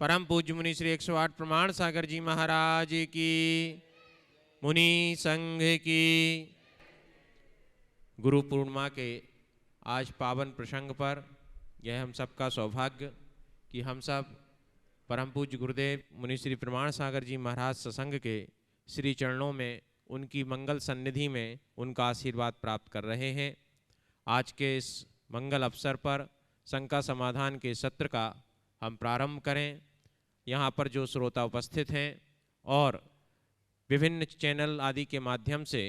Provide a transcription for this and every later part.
परम पूज्य मुनि श्री 108 प्रमाण सागर जी महाराज की, मुनि संघ की। गुरु पूर्णिमा के आज पावन प्रसंग पर यह हम सबका सौभाग्य कि हम सब परम पूज्य गुरुदेव मुनि श्री प्रमाण सागर जी महाराज सत्संग के श्री चरणों में उनकी मंगल सन्निधि में उनका आशीर्वाद प्राप्त कर रहे हैं। आज के इस मंगल अवसर पर शंका समाधान के सत्र का हम प्रारंभ करें। यहाँ पर जो श्रोता उपस्थित हैं और विभिन्न चैनल आदि के माध्यम से,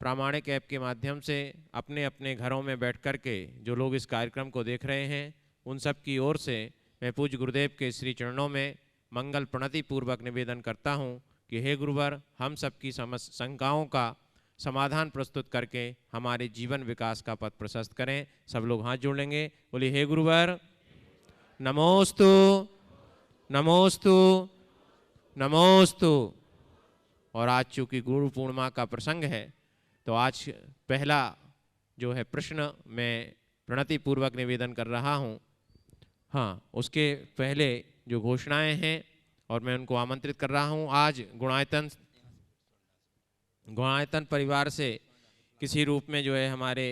प्रामाणिक ऐप के माध्यम से अपने अपने घरों में बैठ कर के जो लोग इस कार्यक्रम को देख रहे हैं, उन सब की ओर से मैं पूज्य गुरुदेव के श्री चरणों में मंगल प्रणति पूर्वक निवेदन करता हूँ कि हे गुरुवर, हम सबकी शंकाओं का समाधान प्रस्तुत करके हमारे जीवन विकास का पथ प्रशस्त करें। सब लोग हाथ जोड़ लेंगे, बोलिए हे गुरुवर नमोस्तु नमोस्तु नमोस्तु। और आज चूँकि गुरु पूर्णिमा का प्रसंग है तो आज पहला जो है प्रश्न मैं प्रणति पूर्वक निवेदन कर रहा हूँ। हाँ, उसके पहले जो घोषणाएं हैं और मैं उनको आमंत्रित कर रहा हूँ। आज गुणायतन परिवार से किसी रूप में जो है हमारे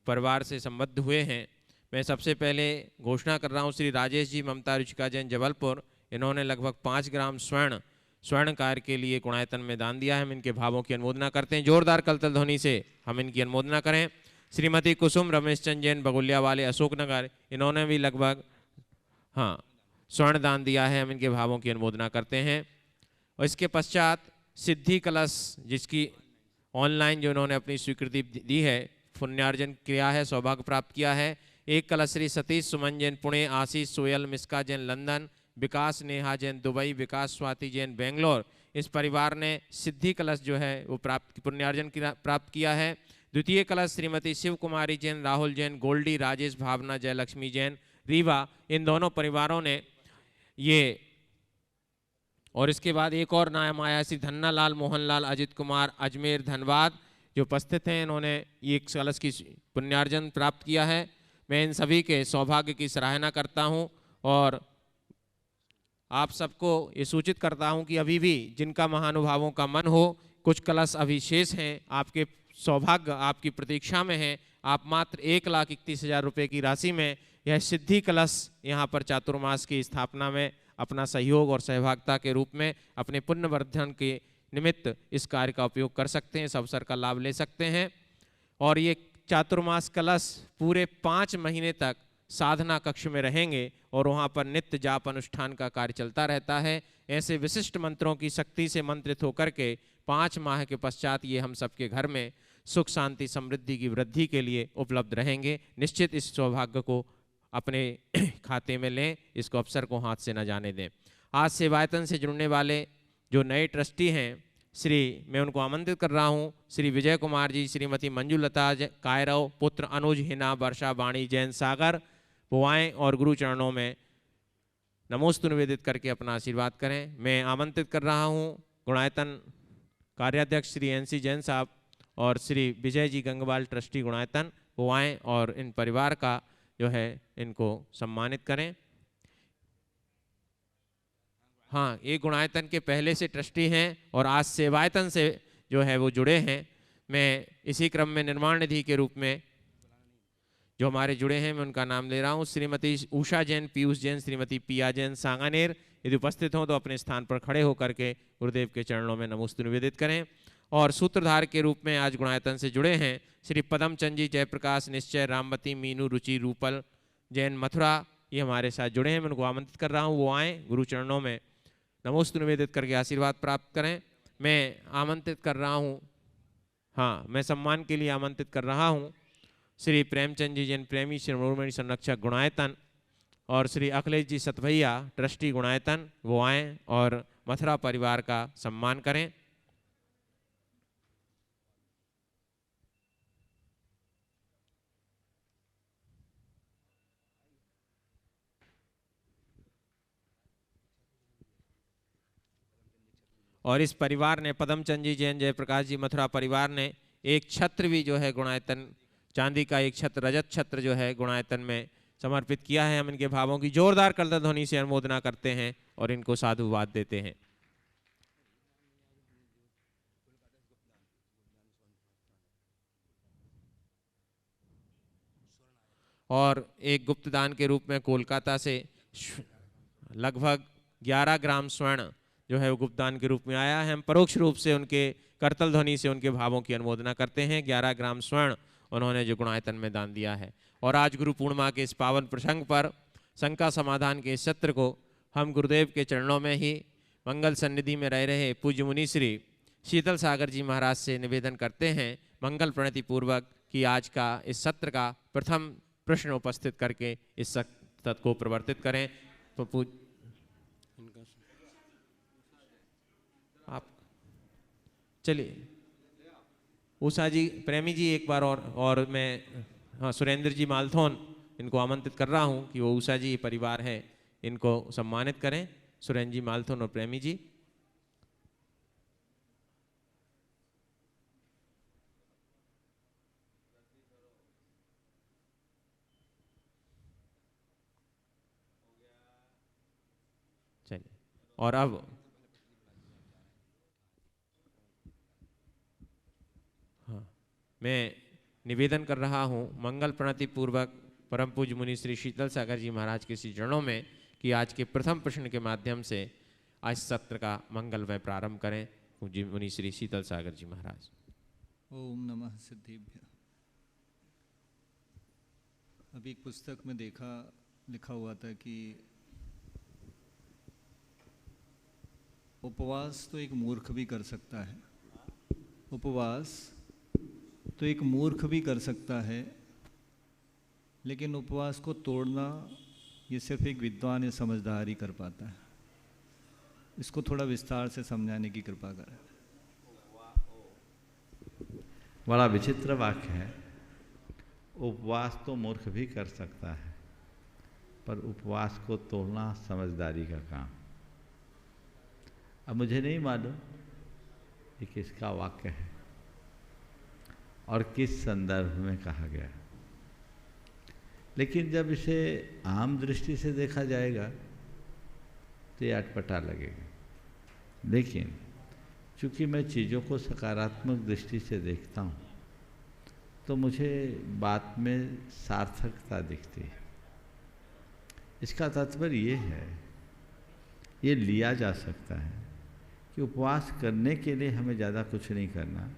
परिवार से संबद्ध हुए हैं। मैं सबसे पहले घोषणा कर रहा हूँ श्री राजेश जी ममता रुचिका जैन जबलपुर, इन्होंने लगभग 5 ग्राम स्वर्ण कार्य के लिए गुणायतन में दान दिया है। हम इनके भावों की अनुमोदना करते हैं। जोरदार कलतल ध्वनि से हम इनकी अनुमोदना करें। श्रीमती कुसुम रमेश चंद जैन बगुलिया वाले अशोकनगर, इन्होंने भी लगभग स्वर्ण दान दिया है। हम इनके भावों की अनुमोदना करते हैं। और इसके पश्चात सिद्धि कलश, जिसकी ऑनलाइन जो इन्होंने अपनी स्वीकृति दी है, पुण्यार्जन किया है, सौभाग्य प्राप्त किया है। एक कलश श्री सतीश सुमन जैन पुणे, आशीष सोयल मिस्का जैन लंदन, विकास नेहा जैन दुबई, विकास स्वाति जैन बेंगलोर, इस परिवार ने सिद्धि कलश जो है वो पुण्यार्जन प्राप्त किया है। द्वितीय कलश श्रीमती शिव कुमारी जैन, राहुल जैन गोल्डी, राजेश भावना, जयलक्ष्मी जैन रीवा, इन दोनों परिवारों ने ये। और इसके बाद एक और नाम आया श्री धन्ना लाल, मोहनलाल, अजित कुमार अजमेर धनबाद, जो उपस्थित हैं, इन्होंने ये एक कलश की पुण्यार्जन प्राप्त किया है। मैं इन सभी के सौभाग्य की सराहना करता हूं और आप सबको ये सूचित करता हूं कि अभी भी जिनका महानुभावों का मन हो, कुछ कलश अभी शेष हैं, आपके सौभाग्य आपकी प्रतीक्षा में है। आप मात्र 1,31,000 रुपये की राशि में यह सिद्धि कलश यहाँ पर चातुर्मास की स्थापना में अपना सहयोग और सहभागिता के रूप में अपने पुण्यवर्धन के निमित्त इस कार्य का उपयोग कर सकते हैं, इस अवसर का लाभ ले सकते हैं। और ये चातुर्मास कलश पूरे 5 महीने तक साधना कक्ष में रहेंगे और वहाँ पर नित्य जाप अनुष्ठान का कार्य चलता रहता है। ऐसे विशिष्ट मंत्रों की शक्ति से मंत्रित होकर के 5 माह के पश्चात ये हम सबके घर में सुख शांति समृद्धि की वृद्धि के लिए उपलब्ध रहेंगे। निश्चित इस सौभाग्य को अपने खाते में लें, इसको अवसर को हाथ से न जाने दें। आज सेवायतन से जुड़ने वाले जो नए ट्रस्टी हैं, मैं उनको आमंत्रित कर रहा हूं। श्री विजय कुमार जी, श्रीमती मंजुलता कायरव, पुत्र अनुज, हिना, वर्षा, वाणी जैन सागर, वो आएँ और गुरु चरणों में नमोस्तु निवेदित करके अपना आशीर्वाद करें। मैं आमंत्रित कर रहा हूं गुणायतन कार्याध्यक्ष श्री NC जैन साहब और श्री विजय जी गंगवाल ट्रस्टी गुणायतन, वो आएँ और इन परिवार का जो है इनको सम्मानित करें। हाँ, ये गुणायतन के पहले से ट्रस्टी हैं और आज सेवायतन से जो है वो जुड़े हैं। मैं इसी क्रम में निर्माण निधि के रूप में जो हमारे जुड़े हैं मैं उनका नाम ले रहा हूँ। श्रीमती उषा जैन, पीयूष जैन, श्रीमती पिया जैन सांगानेर, यदि उपस्थित हों तो अपने स्थान पर खड़े होकर के गुरुदेव के चरणों में नमोस्तु निवेदित करें। और सूत्रधार के रूप में आज गुणायतन से जुड़े हैं श्री पदम चंद जी, जयप्रकाश, निश्चय, रामवती, मीनू, रुचि, रूपल जैन मथुरा, ये हमारे साथ जुड़े हैं। मैं उनको आमंत्रित कर रहा हूँ, वो आएँ, गुरु चरणों में नमोस्तु निवेदित करके आशीर्वाद प्राप्त करें। मैं आमंत्रित कर रहा हूँ, हाँ, मैं सम्मान के लिए आमंत्रित कर रहा हूँ श्री प्रेमचंद जी जैन प्रेमी, शिरोमणि संरक्षक गुणायतन और श्री अखिलेश जी सतभैया ट्रस्टी गुणायतन, वो आएँ और मथुरा परिवार का सम्मान करें। और इस परिवार ने, पदमचंद जी जैन, जयप्रकाश जी मथुरा परिवार ने एक छत्र भी जो है गुणायतन, चांदी का एक छत्र, रजत छत्र जो है गुणायतन में समर्पित किया है। हम इनके भावों की जोरदार करतल ध्वनि से अनुमोदना करते हैं और इनको साधुवाद देते हैं। और एक गुप्त दान के रूप में कोलकाता से लगभग 11 ग्राम स्वर्ण जो है वो गुप्त दान के रूप में आया है। हम परोक्ष रूप से उनके करतल ध्वनि से उनके भावों की अनुमोदना करते हैं। 11 ग्राम स्वर्ण उन्होंने जो गुणायतन में दान दिया है। और आज गुरु पूर्णिमा के इस पावन प्रसंग पर शंका समाधान के इस सत्र को हम गुरुदेव के चरणों में ही मंगल सन्निधि में रह रहे पूज्य मुनि श्री शीतल सागर जी महाराज से निवेदन करते हैं मंगल प्रणति पूर्वक कि आज का इस सत्र का प्रथम प्रश्न उपस्थित करके इस सत्र को प्रवर्तित करें। तो आप चलिए उषा जी, प्रेमी जी एक बार और मैं हाँ सुरेंद्र जी मालथोन इनको आमंत्रित कर रहा हूं कि वो उषा जी परिवार है इनको सम्मानित करें। सुरेंद्र जी मालथोन और प्रेमी जी। चलिए और अब हाँ मैं निवेदन कर रहा हूं मंगल प्रणति पूर्वक परम पूज्य मुनि श्री शीतल सागर जी महाराज के श्री चरणों में कि आज के प्रथम प्रश्न के माध्यम से आज सत्र का मंगलमय प्रारंभ करें। पूज्य मुनि श्री शीतल सागर जी महाराज। ओम नमः सिद्धेभ्य। अभी एक पुस्तक में लिखा हुआ था कि उपवास तो एक मूर्ख भी कर सकता है। उपवास तो एक मूर्ख भी कर सकता है, लेकिन उपवास को तोड़ना ये सिर्फ एक विद्वान या समझदार ही कर पाता है। इसको थोड़ा विस्तार से समझाने की कृपा करें। बड़ा विचित्र वाक्य है। उपवास तो मूर्ख भी कर सकता है, पर उपवास को तोड़ना समझदारी का काम। अब मुझे नहीं मालूम ये किसका वाक्य है और किस संदर्भ में कहा गया, लेकिन जब इसे आम दृष्टि से देखा जाएगा तो ये अटपटा लगेगा। लेकिन चूँकि मैं चीज़ों को सकारात्मक दृष्टि से देखता हूँ तो मुझे बात में सार्थकता दिखती है। इसका तात्पर्य ये है, ये लिया जा सकता है कि उपवास करने के लिए हमें ज़्यादा कुछ नहीं करना,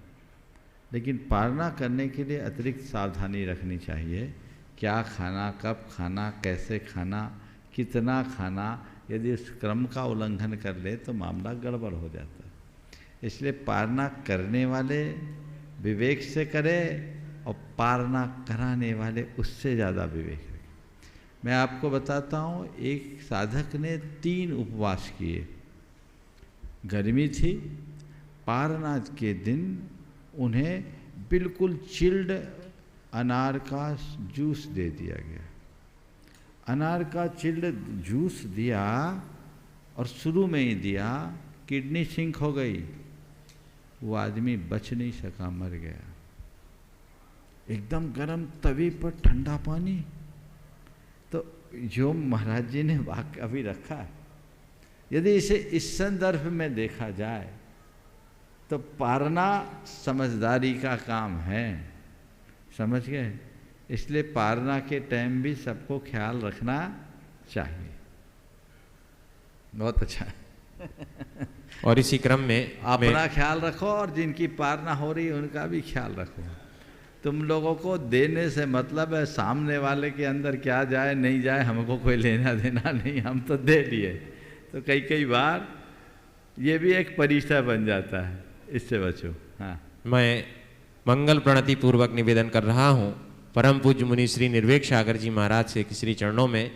लेकिन पालना करने के लिए अतिरिक्त सावधानी रखनी चाहिए। क्या खाना, कब खाना, कैसे खाना, कितना खाना। यदि उस क्रम का उल्लंघन कर ले तो मामला गड़बड़ हो जाता है। इसलिए पालना करने वाले विवेक से करें और पालना कराने वाले उससे ज़्यादा विवेक रखें। मैं आपको बताता हूँ, एक साधक ने 3 उपवास किए। गर्मी थी, पालना के दिन उन्हें बिल्कुल चिल्ड अनार का जूस दे दिया गया। अनार का चिल्ड जूस दिया और शुरू में ही दिया, किडनी सिंक हो गई, वो आदमी बच नहीं सका, मर गया। एकदम गर्म तवे पर ठंडा पानी। तो जो महाराज जी ने वाक्य अभी रखा है, यदि इसे इस संदर्भ में देखा जाए तो पालना समझदारी का काम है। समझ गए? इसलिए पालना के टाइम भी सबको ख्याल रखना चाहिए। बहुत अच्छा और इसी क्रम में अपना ख्याल रखो और जिनकी पालना हो रही है उनका भी ख्याल रखो। तुम लोगों को देने से मतलब है, सामने वाले के अंदर क्या जाए नहीं जाए हमको कोई लेना देना नहीं, हम तो दे दिए। तो कई बार ये भी एक परिचय बन जाता है, इससे बचो। हाँ, मैं मंगल प्रणति पूर्वक निवेदन कर रहा हूँ परम पूज्य मुनि श्री निर्वेक सागर जी महाराज से श्री चरणों में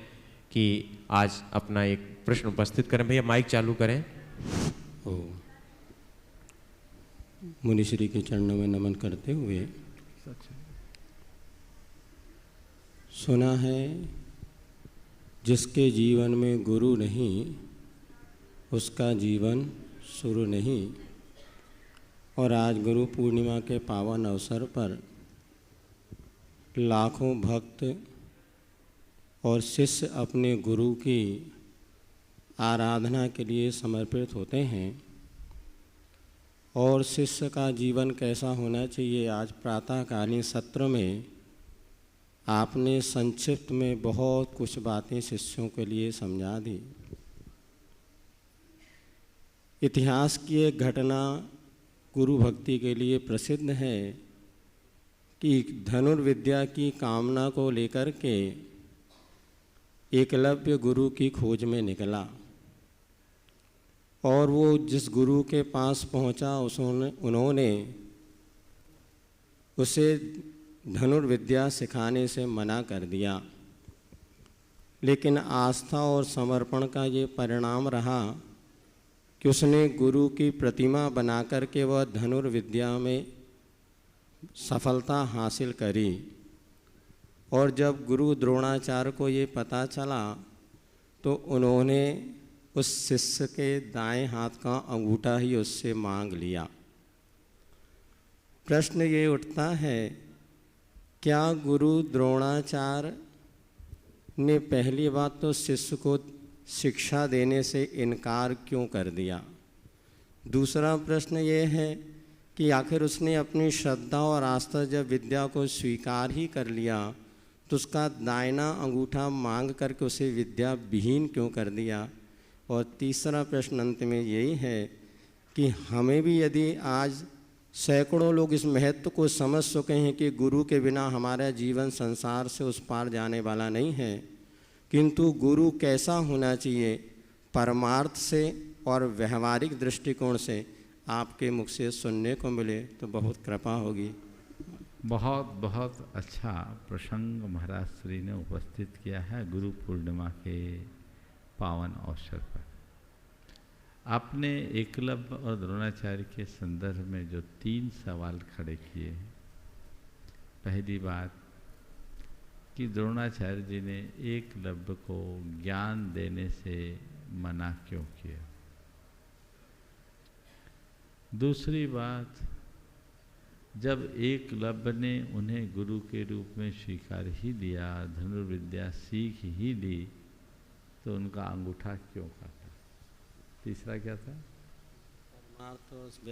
कि आज अपना एक प्रश्न उपस्थित करें। भैया माइक चालू करें। ओ मुनि श्री के चरणों में नमन करते हुए, सुना है जिसके जीवन में गुरु नहीं उसका जीवन शुरू नहीं। और आज गुरु पूर्णिमा के पावन अवसर पर लाखों भक्त और शिष्य अपने गुरु की आराधना के लिए समर्पित होते हैं। और शिष्य का जीवन कैसा होना चाहिए, आज प्रातःकालीन सत्र में आपने संक्षिप्त में बहुत कुछ बातें शिष्यों के लिए समझा दी। इतिहास की एक घटना गुरु भक्ति के लिए प्रसिद्ध है कि धनुर्विद्या की कामना को लेकर के एकलव्य गुरु की खोज में निकला और वो जिस गुरु के पास पहुंचा उन्होंने उसे धनुर्विद्या सिखाने से मना कर दिया। लेकिन आस्था और समर्पण का ये परिणाम रहा कि उसने गुरु की प्रतिमा बना कर के वह धनुर्विद्या में सफलता हासिल करी। और जब गुरु द्रोणाचार्य को ये पता चला तो उन्होंने उस शिष्य के दाएं हाथ का अंगूठा ही उससे मांग लिया। प्रश्न ये उठता है, क्या गुरु द्रोणाचार्य ने पहली बात तो शिष्य को शिक्षा देने से इनकार क्यों कर दिया? दूसरा प्रश्न ये है कि आखिर उसने अपनी श्रद्धा और आस्था जब विद्या को स्वीकार ही कर लिया तो उसका दाहिना अंगूठा मांग करके उसे विद्या विहीन क्यों कर दिया? और तीसरा प्रश्न अंत में यही है कि हमें भी यदि आज सैकड़ों लोग इस महत्व को समझ चुके हैं कि गुरु के बिना हमारा जीवन संसार से उस पार जाने वाला नहीं है, किंतु गुरु कैसा होना चाहिए परमार्थ से और व्यवहारिक दृष्टिकोण से आपके मुख से सुनने को मिले तो बहुत कृपा होगी। बहुत बहुत अच्छा प्रसंग महाराज श्री ने उपस्थित किया है गुरु पूर्णिमा के पावन अवसर पर। आपने एकलव्य और द्रोणाचार्य के संदर्भ में जो 3 सवाल खड़े किए हैं, पहली बात कि द्रोणाचार्य जी ने एकलव्य को ज्ञान देने से मना क्यों किया। दूसरी बात, जब एकलव्य ने उन्हें गुरु के रूप में स्वीकार ही लिया, धनुर्विद्या सीख ही ली, तो उनका अंगूठा क्यों काटा? तीसरा क्या था?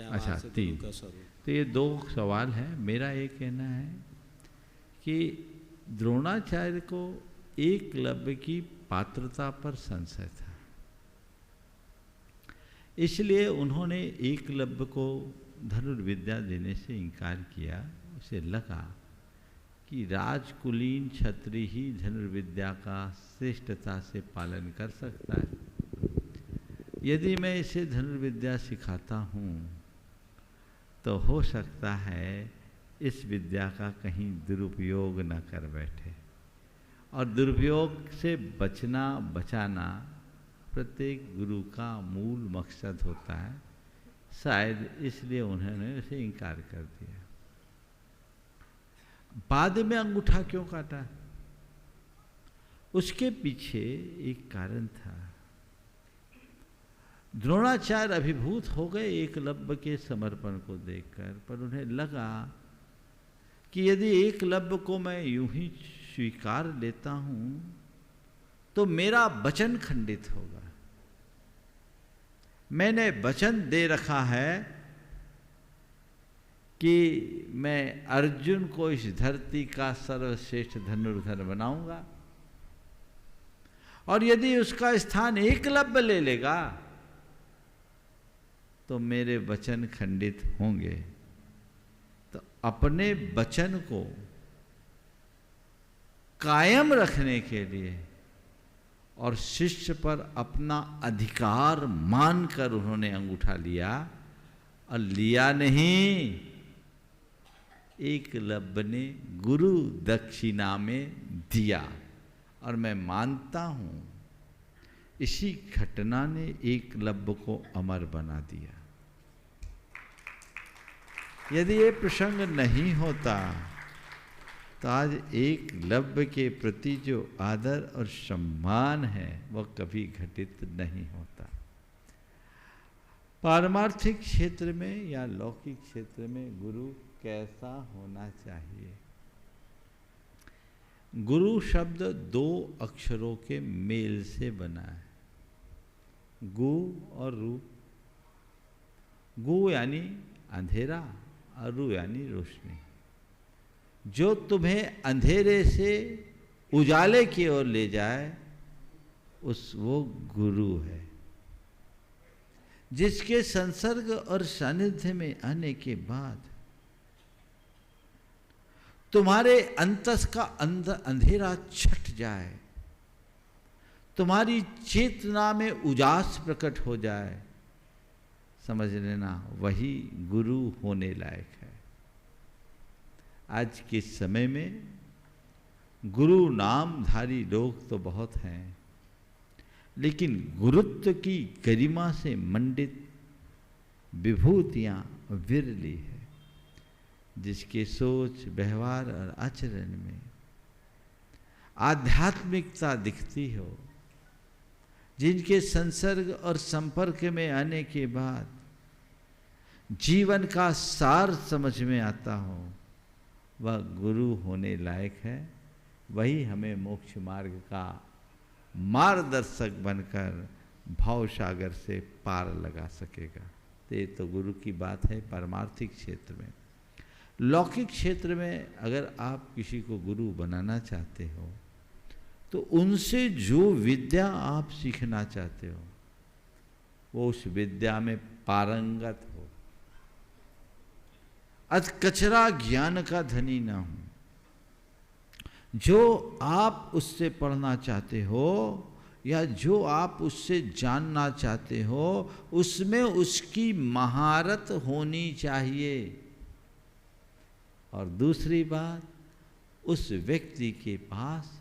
अच्छा, 3। तो ये 2 सवाल हैं। मेरा ये कहना है कि द्रोणाचार्य को एकलव्य की पात्रता पर संशय था, इसलिए उन्होंने एकलव्य को धनुर्विद्या देने से इनकार किया। उसे लगा कि राजकुलीन क्षत्रिय ही धनुर्विद्या का श्रेष्ठता से पालन कर सकता है। यदि मैं इसे धनुर्विद्या सिखाता हूँ तो हो सकता है इस विद्या का कहीं दुरुपयोग न कर बैठे, और दुरुपयोग से बचाना प्रत्येक गुरु का मूल मकसद होता है। शायद इसलिए उन्होंने उसे इनकार कर दिया। बाद में अंगूठा क्यों काटा? उसके पीछे एक कारण था। द्रोणाचार्य अभिभूत हो गए एकलव्य के समर्पण को देखकर, पर उन्हें लगा कि यदि एकलव्य को मैं यूं ही स्वीकार लेता हूं तो मेरा वचन खंडित होगा। मैंने वचन दे रखा है कि मैं अर्जुन को इस धरती का सर्वश्रेष्ठ धनुर्धर बनाऊंगा, और यदि उसका स्थान एकलव्य ले लेगा तो मेरे वचन खंडित होंगे। तो अपने वचन को कायम रखने के लिए और शिष्य पर अपना अधिकार मानकर उन्होंने अंगूठा लिया, और लिया नहीं, एकलव्य ने गुरु दक्षिणा में दिया। और मैं मानता हूं इसी घटना ने एकलव्य को अमर बना दिया। यदि ये प्रसंग नहीं होता तो आज एकलव्य के प्रति जो आदर और सम्मान है वह कभी घटित नहीं होता। पारमार्थिक क्षेत्र में या लौकिक क्षेत्र में गुरु कैसा होना चाहिए? गुरु शब्द 2 अक्षरों के मेल से बना है। गु और रू। गु यानी अंधेरा और रू यानी रोशनी। जो तुम्हें अंधेरे से उजाले की ओर ले जाए वो गुरु है। जिसके संसर्ग और सानिध्य में आने के बाद तुम्हारे अंतस का अंधेरा छट जाए, तुम्हारी चेतना में उजास प्रकट हो जाए, समझ लेना वही गुरु होने लायक है। आज के समय में गुरु नामधारी लोग तो बहुत हैं, लेकिन गुरुत्व की गरिमा से मंडित विभूतियां विरली है। जिसके सोच, व्यवहार और आचरण में आध्यात्मिकता दिखती हो, जिनके संसर्ग और संपर्क में आने के बाद जीवन का सार समझ में आता हो, वह गुरु होने लायक है। वही हमें मोक्ष मार्ग का मार्गदर्शक बनकर भाव सागर से पार लगा सकेगा। तो ये तो गुरु की बात है पारमार्थिक क्षेत्र में। लौकिक क्षेत्र में अगर आप किसी को गुरु बनाना चाहते हो तो उनसे जो विद्या आप सीखना चाहते हो वो उस विद्या में पारंगत हो। अधकचरा ज्ञान का धनी ना हो। जो आप उससे पढ़ना चाहते हो या जो आप उससे जानना चाहते हो उसमें उसकी महारत होनी चाहिए। और दूसरी बात, उस व्यक्ति के पास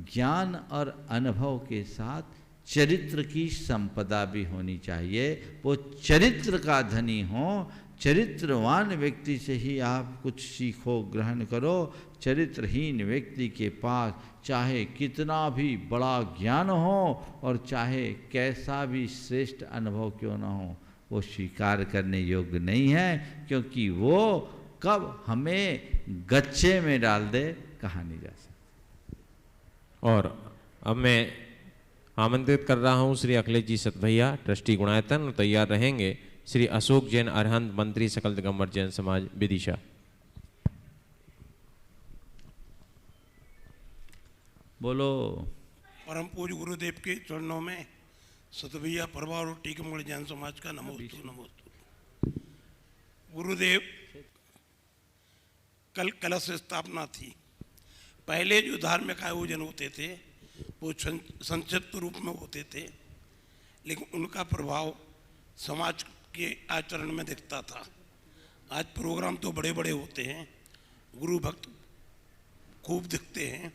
ज्ञान और अनुभव के साथ चरित्र की संपदा भी होनी चाहिए। वो चरित्र का धनी हो। चरित्रवान व्यक्ति से ही आप कुछ सीखो, ग्रहण करो। चरित्रहीन व्यक्ति के पास चाहे कितना भी बड़ा ज्ञान हो और चाहे कैसा भी श्रेष्ठ अनुभव क्यों न हो, वो स्वीकार करने योग्य नहीं है, क्योंकि वो कब हमें गच्चे में डाल दे कहा नहीं जा सकता। और अब मैं आमंत्रित कर रहा हूं श्री अखिलेश जी सतभैया, ट्रस्टी गुणायतन, और तैयार रहेंगे श्री अशोक जैन अरहंत, मंत्री सकल दिगंबर जैन समाज विदिशा। बोलो। परम पूज्य गुरुदेव के चरणों में सतभैया परिवार और टीकमगढ़ जैन समाज का नमोस्तु नमोस्तु। गुरुदेव, कल कलश स्थापना थी। पहले जो धार्मिक आयोजन होते थे वो संक्षिप्त रूप में होते थे, लेकिन उनका प्रभाव समाज के आचरण में दिखता था। आज प्रोग्राम तो बड़े बड़े होते हैं, गुरु भक्त खूब दिखते हैं,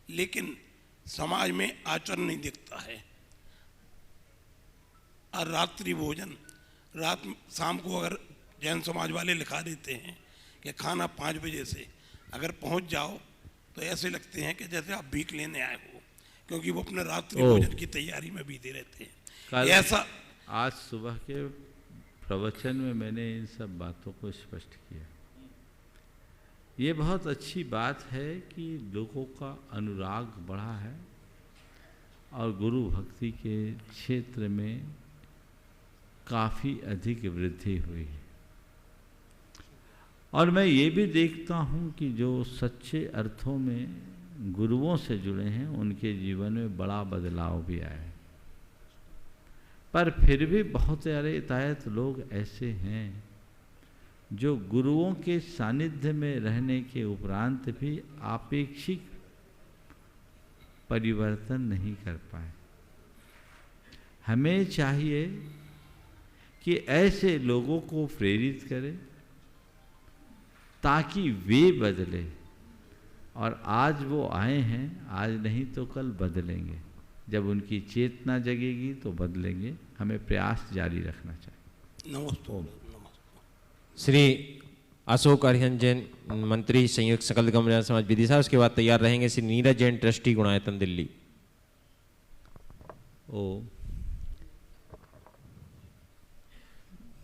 लेकिन समाज में आचरण नहीं दिखता है। और रात्रि भोजन, शाम को अगर जैन समाज वाले लिखा देते हैं कि खाना 5 बजे से अगर पहुंच जाओ तो ऐसे लगते हैं कि जैसे आप भीख लेने आए हो, क्योंकि वो अपने रात्रि भोजन की तैयारी में बीते रहते हैं। ऐसा आज सुबह के प्रवचन में मैंने इन सब बातों को स्पष्ट किया। ये बहुत अच्छी बात है कि लोगों का अनुराग बढ़ा है और गुरु भक्ति के क्षेत्र में काफ़ी अधिक वृद्धि हुई है। और मैं ये भी देखता हूँ कि जो सच्चे अर्थों में गुरुओं से जुड़े हैं उनके जीवन में बड़ा बदलाव भी आया है। पर फिर भी बहुत सारे इतायत लोग ऐसे हैं जो गुरुओं के सानिध्य में रहने के उपरांत भी आपेक्षिक परिवर्तन नहीं कर पाए। हमें चाहिए कि ऐसे लोगों को प्रेरित करें ताकि वे बदले। और आज वो आए हैं, आज नहीं तो कल बदलेंगे। जब उनकी चेतना जगेगी तो बदलेंगे। हमें प्रयास जारी रखना चाहिए। नमस्ते। श्री अशोक अरिहंत जैन, मंत्री संयुक्त सकल दिगंबर जैन समाज विदिशा। उसके बाद तैयार रहेंगे श्री नीरज जैन, ट्रस्टी गुणायतन, दिल्ली। ओ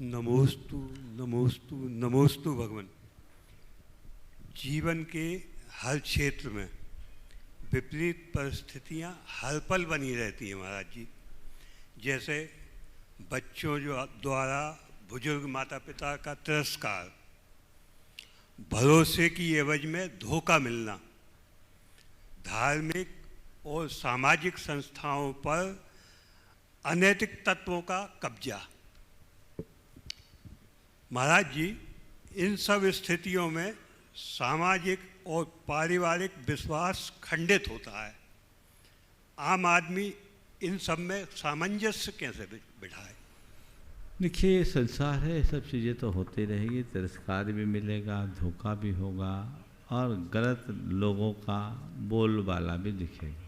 नमोस्तु नमोस्तु नमोस्तु भगवान। जीवन के हर क्षेत्र में विपरीत परिस्थितियां हर पल बनी रहती हैं महाराज जी। जैसे बच्चों जो द्वारा बुजुर्ग माता पिता का तिरस्कार, भरोसे की एवज में धोखा मिलना, धार्मिक और सामाजिक संस्थाओं पर अनैतिक तत्वों का कब्जा। महाराज जी, इन सब स्थितियों में सामाजिक और पारिवारिक विश्वास खंडित होता है। आम आदमी इन सब में सामंजस्य कैसे बिठाए? देखिए, संसार है, सब चीज़ें तो होती रहेगी, तिरस्कार भी मिलेगा, धोखा भी होगा और गलत लोगों का बोलबाला भी दिखेगा।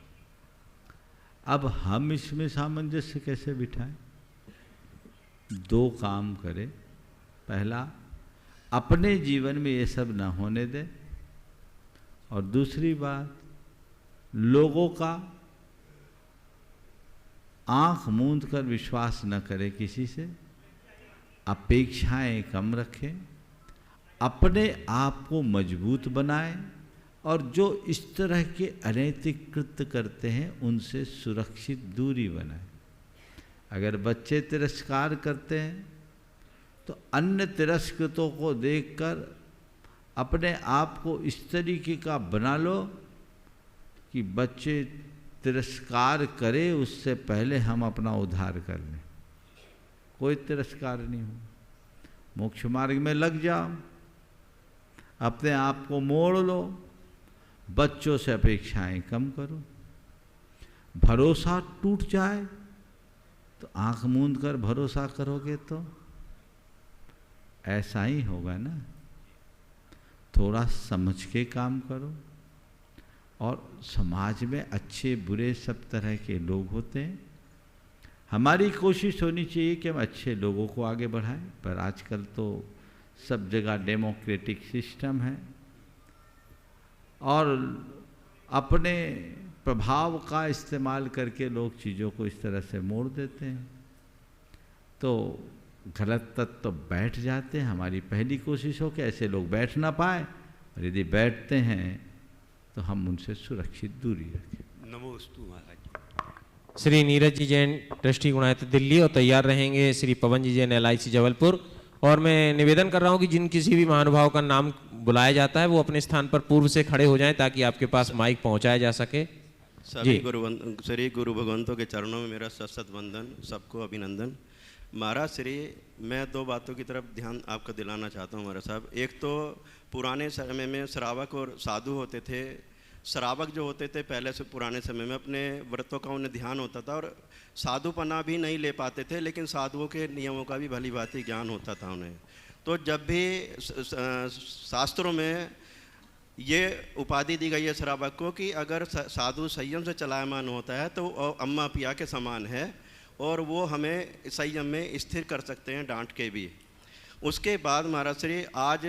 अब हम इसमें सामंजस्य कैसे बिठाएं? दो काम करें। पहला, अपने जीवन में ये सब ना होने दें, और दूसरी बात, लोगों का आंख मूंद कर विश्वास न करें किसी से, अपेक्षाएं कम रखें, अपने आप को मजबूत बनाएं और जो इस तरह के अनैतिक कृत्य करते हैं उनसे सुरक्षित दूरी बनाएं। अगर बच्चे तिरस्कार करते हैं तो अन्य तिरस्कृतों को देखकर अपने आप को इस तरीके का बना लो कि बच्चे तिरस्कार करे उससे पहले हम अपना उद्धार कर लें। कोई तिरस्कार नहीं हो, मोक्ष मार्ग में लग जाओ, अपने आप को मोड़ लो, बच्चों से अपेक्षाएं कम करो। भरोसा टूट जाए तो आंख मूंद कर भरोसा करोगे तो ऐसा ही होगा ना। थोड़ा समझ के काम करो। और समाज में अच्छे बुरे सब तरह के लोग होते हैं। हमारी कोशिश होनी चाहिए कि हम अच्छे लोगों को आगे बढ़ाएं, पर आजकल तो सब जगह डेमोक्रेटिक सिस्टम है और अपने प्रभाव का इस्तेमाल करके लोग चीज़ों को इस तरह से मोड़ देते हैं, तो गलत तत्व तो बैठ जाते हैं। हमारी पहली कोशिश हो कि ऐसे लोग बैठ ना पाए, और यदि बैठते हैं तो हम उनसे सुरक्षित दूरी रखें। नमोस्तु महाराज। श्री नीरज जी जैन, ट्रस्टी गुणायत दिल्ली, और तैयार रहेंगे श्री पवन जी जैन, LIC जबलपुर। और मैं निवेदन कर रहा हूं कि जिन किसी भी महानुभाव का नाम बुलाया जाता है वो अपने स्थान पर पूर्व से खड़े हो जाएं ताकि आपके पास माइक पहुंचाया जा सके। सभी श्री गुरु भगवंतों के चरणों में मेरा सशत वंदन, सबको अभिनंदन। महाराज श्री, मैं दो बातों की तरफ ध्यान आपका दिलाना चाहता हूँ महाराज साहब। एक तो पुराने समय में श्रावक और साधु होते थे। श्रावक जो होते थे पहले से पुराने समय में अपने व्रतों का उन्हें ध्यान होता था और साधुपना भी नहीं ले पाते थे, लेकिन साधुओं के नियमों का भी भली भांति ज्ञान होता था उन्हें। तो जब भी शास्त्रों में ये उपाधि दी गई है श्रावक को कि अगर साधु संयम से चलायमान होता है तो अम्मा पिया के समान है और वो हमें संयम में स्थिर कर सकते हैं डांट के भी। उसके बाद महाराज श्री, आज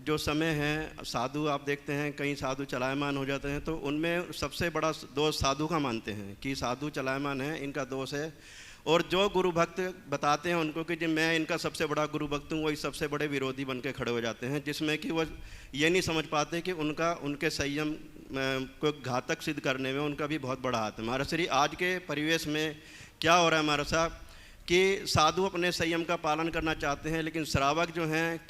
जो समय है, साधु आप देखते हैं कई साधु चलायमान हो जाते हैं, तो उनमें सबसे बड़ा दोष साधु का मानते हैं कि साधु चलायमान है, इनका दोष है। और जो गुरु भक्त बताते हैं उनको कि जी मैं इनका सबसे बड़ा गुरु भक्त हूँ, वही सबसे बड़े विरोधी बन के खड़े हो जाते हैं, जिसमें कि वो ये नहीं समझ पाते कि उनके संयम को घातक सिद्ध करने में उनका भी बहुत बड़ा हाथ है। महाराज श्री, आज के परिवेश में क्या हो रहा है महाराज साहब कि साधु अपने संयम का पालन करना चाहते हैं, लेकिन श्रावक जो हैं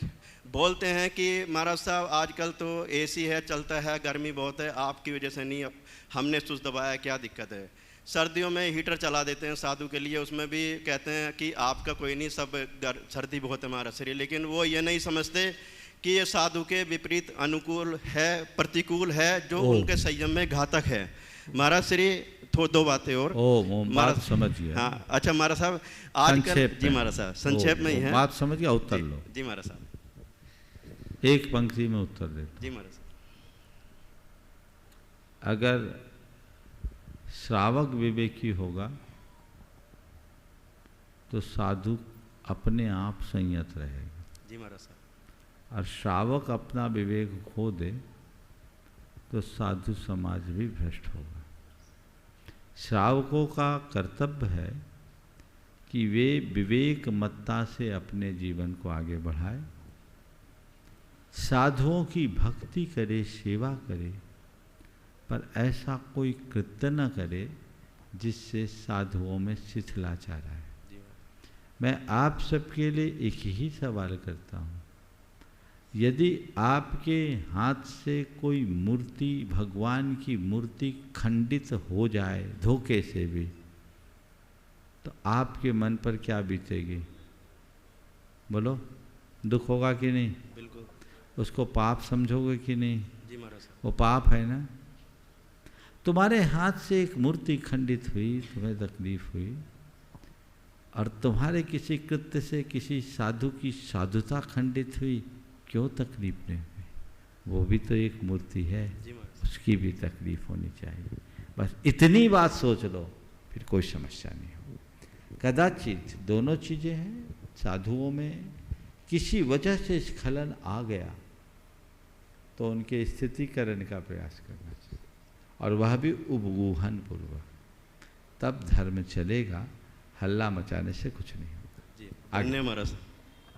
बोलते हैं कि महाराज साहब आजकल तो AC है, चलता है, गर्मी बहुत है, आपकी वजह से नहीं, हमने सुस्त दबाया, क्या दिक्कत है। सर्दियों में हीटर चला देते हैं साधु के लिए, उसमें भी कहते हैं कि आपका कोई नहीं, सब सर्दी बहुत है महाराज श्री। लेकिन वो ये नहीं समझते कि ये साधु के विपरीत अनुकूल है, प्रतिकूल है, जो उनके संयम में घातक है। महाराज श्री, दो बातें और बात समझ गया। हाँ, अच्छा महाराज साहब, आजकल जी महाराज साहब संक्षेप में ही है, बात समझ गया, उत्तर लो। जी महाराज साहब, एक पंक्ति में उत्तर देता। जी महाराज साहब, अगर श्रावक विवेकी होगा तो साधु अपने आप संयत रहेगा। जी महाराज साहब, और श्रावक अपना विवेक खो दे तो साधु समाज भी भ्रष्ट होगा। श्रावकों का कर्तव्य है कि वे विवेक मत्ता से अपने जीवन को आगे बढ़ाए, साधुओं की भक्ति करे, सेवा करे, पर ऐसा कोई कृत्य न करे जिससे साधुओं में शिथिलाचार आए। मैं आप सबके लिए एक ही सवाल करता हूँ, यदि आपके हाथ से कोई मूर्ति, भगवान की मूर्ति खंडित हो जाए धोखे से भी, तो आपके मन पर क्या बीतेगी? बोलो, दुख होगा कि नहीं? बिल्कुल। उसको पाप समझोगे कि नहीं? जी महाराज। वो पाप है ना। तुम्हारे हाथ से एक मूर्ति खंडित हुई, तुम्हें तकलीफ हुई, और तुम्हारे किसी कृत्य से किसी साधु की साधुता खंडित हुई, क्यों तकलीफ नहीं हुई? वो भी तो एक मूर्ति है, उसकी भी तकलीफ होनी चाहिए। बस इतनी बात सोच लो, फिर कोई समस्या नहीं हो। कदाचित दोनों चीज़ें हैं, साधुओं में किसी वजह से स्खलन आ गया तो उनके स्थितिकरण का प्रयास करना चाहिए, और वह भी उपगूहन पूर्वक, तब धर्म चलेगा। हल्ला मचाने से कुछ नहीं होगा। धन्यवाद महाराज।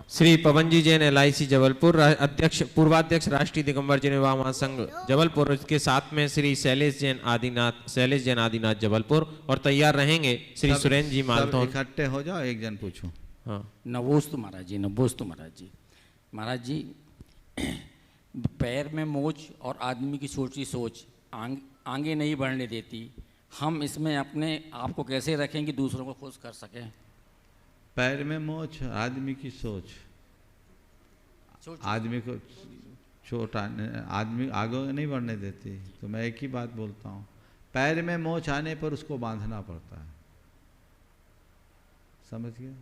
श्री पवनजी जैन LIC जबलपुर, अध्यक्ष पूर्वाध्यक्ष राष्ट्रीय दिगंबर जैन विवाह महासंघ जबलपुर, इसके साथ में श्री शैलेश जैन आदिनाथ जबलपुर, और तैयार रहेंगे श्री सुरेंद्र जी मालथौन। इकट्ठे हो जाओ, एक जन पूछो। हाँ, नवोस्तु महाराज जी, नवोस्तु महाराज जी। महाराज जी, पैर में मोच और आदमी की सोची सोच आगे नहीं बढ़ने देती, हम इसमें अपने आप को कैसे रखें कि दूसरों को खुश कर सकें? पैर में मोच, आदमी की सोच, आदमी को चोट आदमी आगे नहीं बढ़ने देती। तो मैं एक ही बात बोलता हूँ, पैर में मोच आने पर उसको बांधना पड़ता है, समझ गए?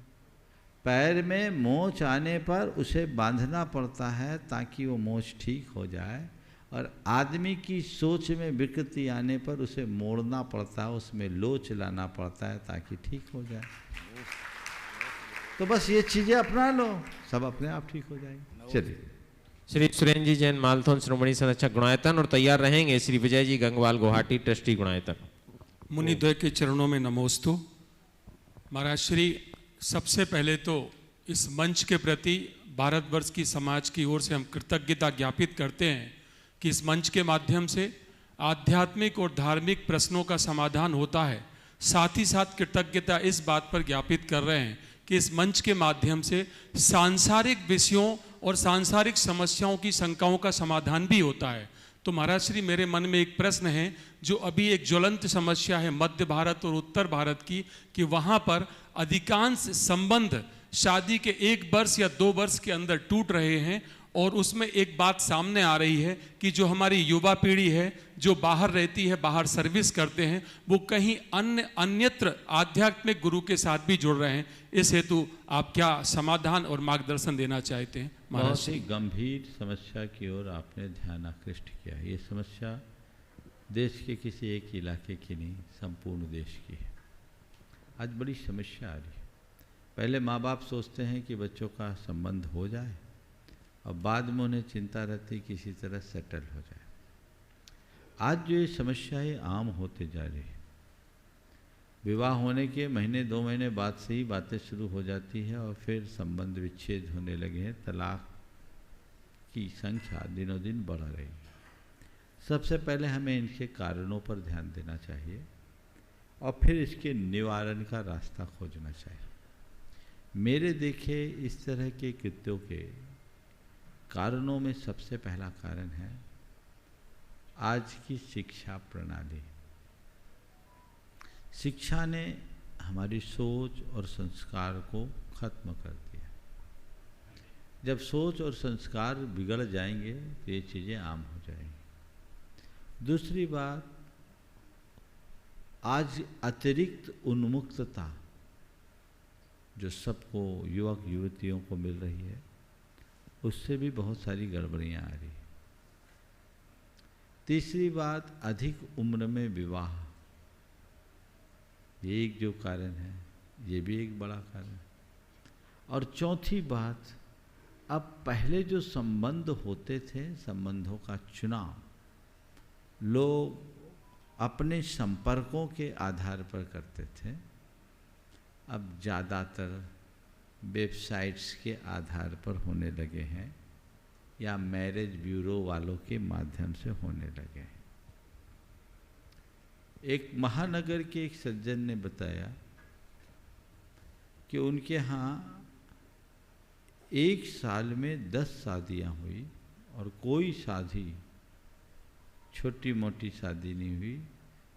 पैर में मोच आने पर उसे बांधना पड़ता है ताकि वो मोच ठीक हो जाए, और आदमी की सोच में विकृति आने पर उसे मोड़ना पड़ता है, उसमें लोच लाना पड़ता है ताकि ठीक हो जाए। तो बस ये चीज़ें अपना लो, सब अपने आप ठीक हो जाएगी। चलिए। श्री सुरेंद्र जी जैन मालथौन श्रोमणी संरक्षक गुणायतन, और तैयार रहेंगे श्री विजय जी गंगवाल गुवाहाटी ट्रस्टी गुणायतन। मुनिद्वय के चरणों में नमोस्तु। महाराज श्री, सबसे पहले तो इस मंच के प्रति भारतवर्ष की समाज की ओर से हम कृतज्ञता ज्ञापित करते हैं कि इस मंच के माध्यम से आध्यात्मिक और धार्मिक प्रश्नों का समाधान होता है। साथ ही साथ कृतज्ञता इस बात पर ज्ञापित कर रहे हैं कि इस मंच के माध्यम से सांसारिक विषयों और सांसारिक समस्याओं की शंकाओं का समाधान भी होता है। तो महाराज श्री, मेरे मन में एक प्रश्न है जो अभी एक ज्वलंत समस्या है मध्य भारत और उत्तर भारत की, कि वहाँ पर अधिकांश संबंध शादी के 1 वर्ष या 2 वर्ष के अंदर टूट रहे हैं, और उसमें एक बात सामने आ रही है कि जो हमारी युवा पीढ़ी है जो बाहर रहती है, बाहर सर्विस करते हैं, वो कहीं अन्यत्र आध्यात्मिक गुरु के साथ भी जुड़ रहे हैं। इस हेतु आप क्या समाधान और मार्गदर्शन देना चाहते हैं? बहुत ही गंभीर समस्या की ओर आपने ध्यान आकृष्ट किया। ये समस्या देश के किसी एक इलाके की नहीं, संपूर्ण देश की है। आज बड़ी समस्या आ रही है। पहले माँ बाप सोचते हैं कि बच्चों का संबंध हो जाए, और बाद में उन्हें चिंता रहती किसी तरह सेटल हो जाए। आज जो ये समस्याएं आम होते जा रही है, विवाह होने के महीने 2 महीने बाद से ही बातें शुरू हो जाती है, और फिर संबंध विच्छेद होने लगे हैं। तलाक की संख्या दिनों दिन बढ़ रही है। सबसे पहले हमें इनके कारणों पर ध्यान देना चाहिए, और फिर इसके निवारण का रास्ता खोजना चाहिए। मेरे देखे इस तरह के कृत्यों के कारणों में सबसे पहला कारण है आज की शिक्षा प्रणाली। शिक्षा ने हमारी सोच और संस्कार को खत्म कर दिया। जब सोच और संस्कार बिगड़ जाएंगे तो ये चीज़ें आम हो जाएंगी। दूसरी बात, आज अतिरिक्त उन्मुक्तता जो सबको, युवक युवतियों को मिल रही है, उससे भी बहुत सारी गड़बड़ियाँ आ रही है। तीसरी बात, अधिक उम्र में विवाह, ये एक जो कारण है, ये भी एक बड़ा कारण है। और चौथी बात, अब पहले जो संबंध होते थे, संबंधों का चुनाव लोग अपने संपर्कों के आधार पर करते थे, अब ज़्यादातर वेबसाइट्स के आधार पर होने लगे हैं, या मैरिज ब्यूरो वालों के माध्यम से होने लगे हैं। एक महानगर के एक सज्जन ने बताया कि उनके यहाँ एक साल में 10 शादियाँ हुई और कोई शादी छोटी मोटी शादी नहीं हुई,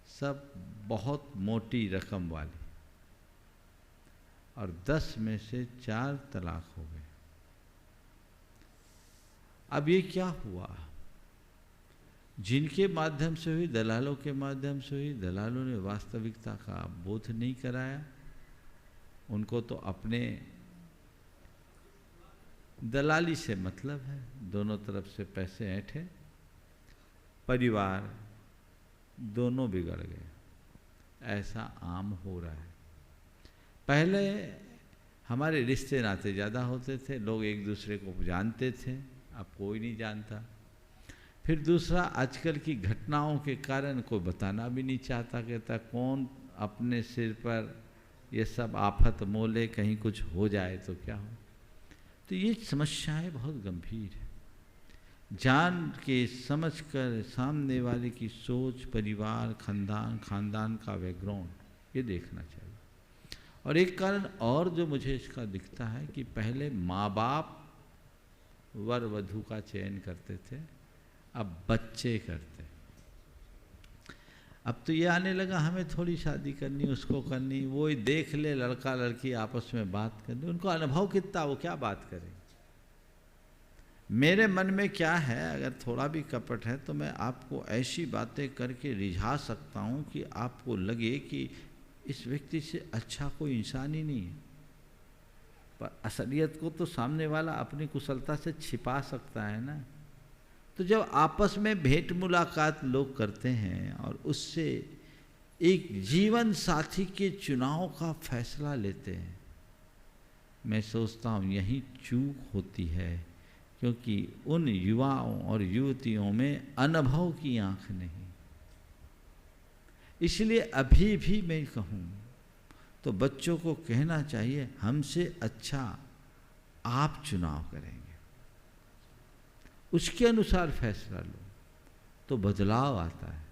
सब बहुत मोटी रकम वाली, और 10 में से 4 तलाक हो गए। अब ये क्या हुआ? जिनके माध्यम से हुई, दलालों के माध्यम से हुई, दलालों ने वास्तविकता का बोध नहीं कराया। उनको तो अपने दलाली से मतलब है, दोनों तरफ से पैसे ऐंठे, परिवार दोनों बिगड़ गए। ऐसा आम हो रहा है। पहले हमारे रिश्ते नाते ज़्यादा होते थे, लोग एक दूसरे को जानते थे, अब कोई नहीं जानता। फिर दूसरा, आजकल की घटनाओं के कारण कोई बताना भी नहीं चाहता, कहता कौन अपने सिर पर ये सब आफत मोले, कहीं कुछ हो जाए तो क्या हो। तो ये समस्याएं बहुत गंभीर है। जान के समझ कर सामने वाले की सोच, परिवार, खानदान का बैकग्राउंड, ये देखना चाहिए। और एक कारण और जो मुझे इसका दिखता है कि पहले माँ बाप वर वधू का चयन करते थे, अब बच्चे करते। अब तो ये आने लगा हमें थोड़ी शादी करनी, उसको करनी, वो ही देख ले लड़का लड़की आपस में बात करनी, उनको अनुभव कितना, वो क्या बात करें। मेरे मन में क्या है, अगर थोड़ा भी कपट है तो मैं आपको ऐसी बातें करके रिझा सकता हूँ कि आपको लगे कि इस व्यक्ति से अच्छा कोई इंसान ही नहीं है। पर असलियत को तो सामने वाला अपनी कुशलता से छिपा सकता है ना। तो जब आपस में भेंट मुलाकात लोग करते हैं और उससे एक जीवन साथी के चुनाव का फैसला लेते हैं, मैं सोचता हूँ यही चूक होती है, क्योंकि उन युवाओं और युवतियों में अनुभव की आंख नहीं। इसलिए अभी भी मैं कहूँ तो बच्चों को कहना चाहिए, हमसे अच्छा आप चुनाव करेंगे, उसके अनुसार फैसला लो तो बदलाव आता है।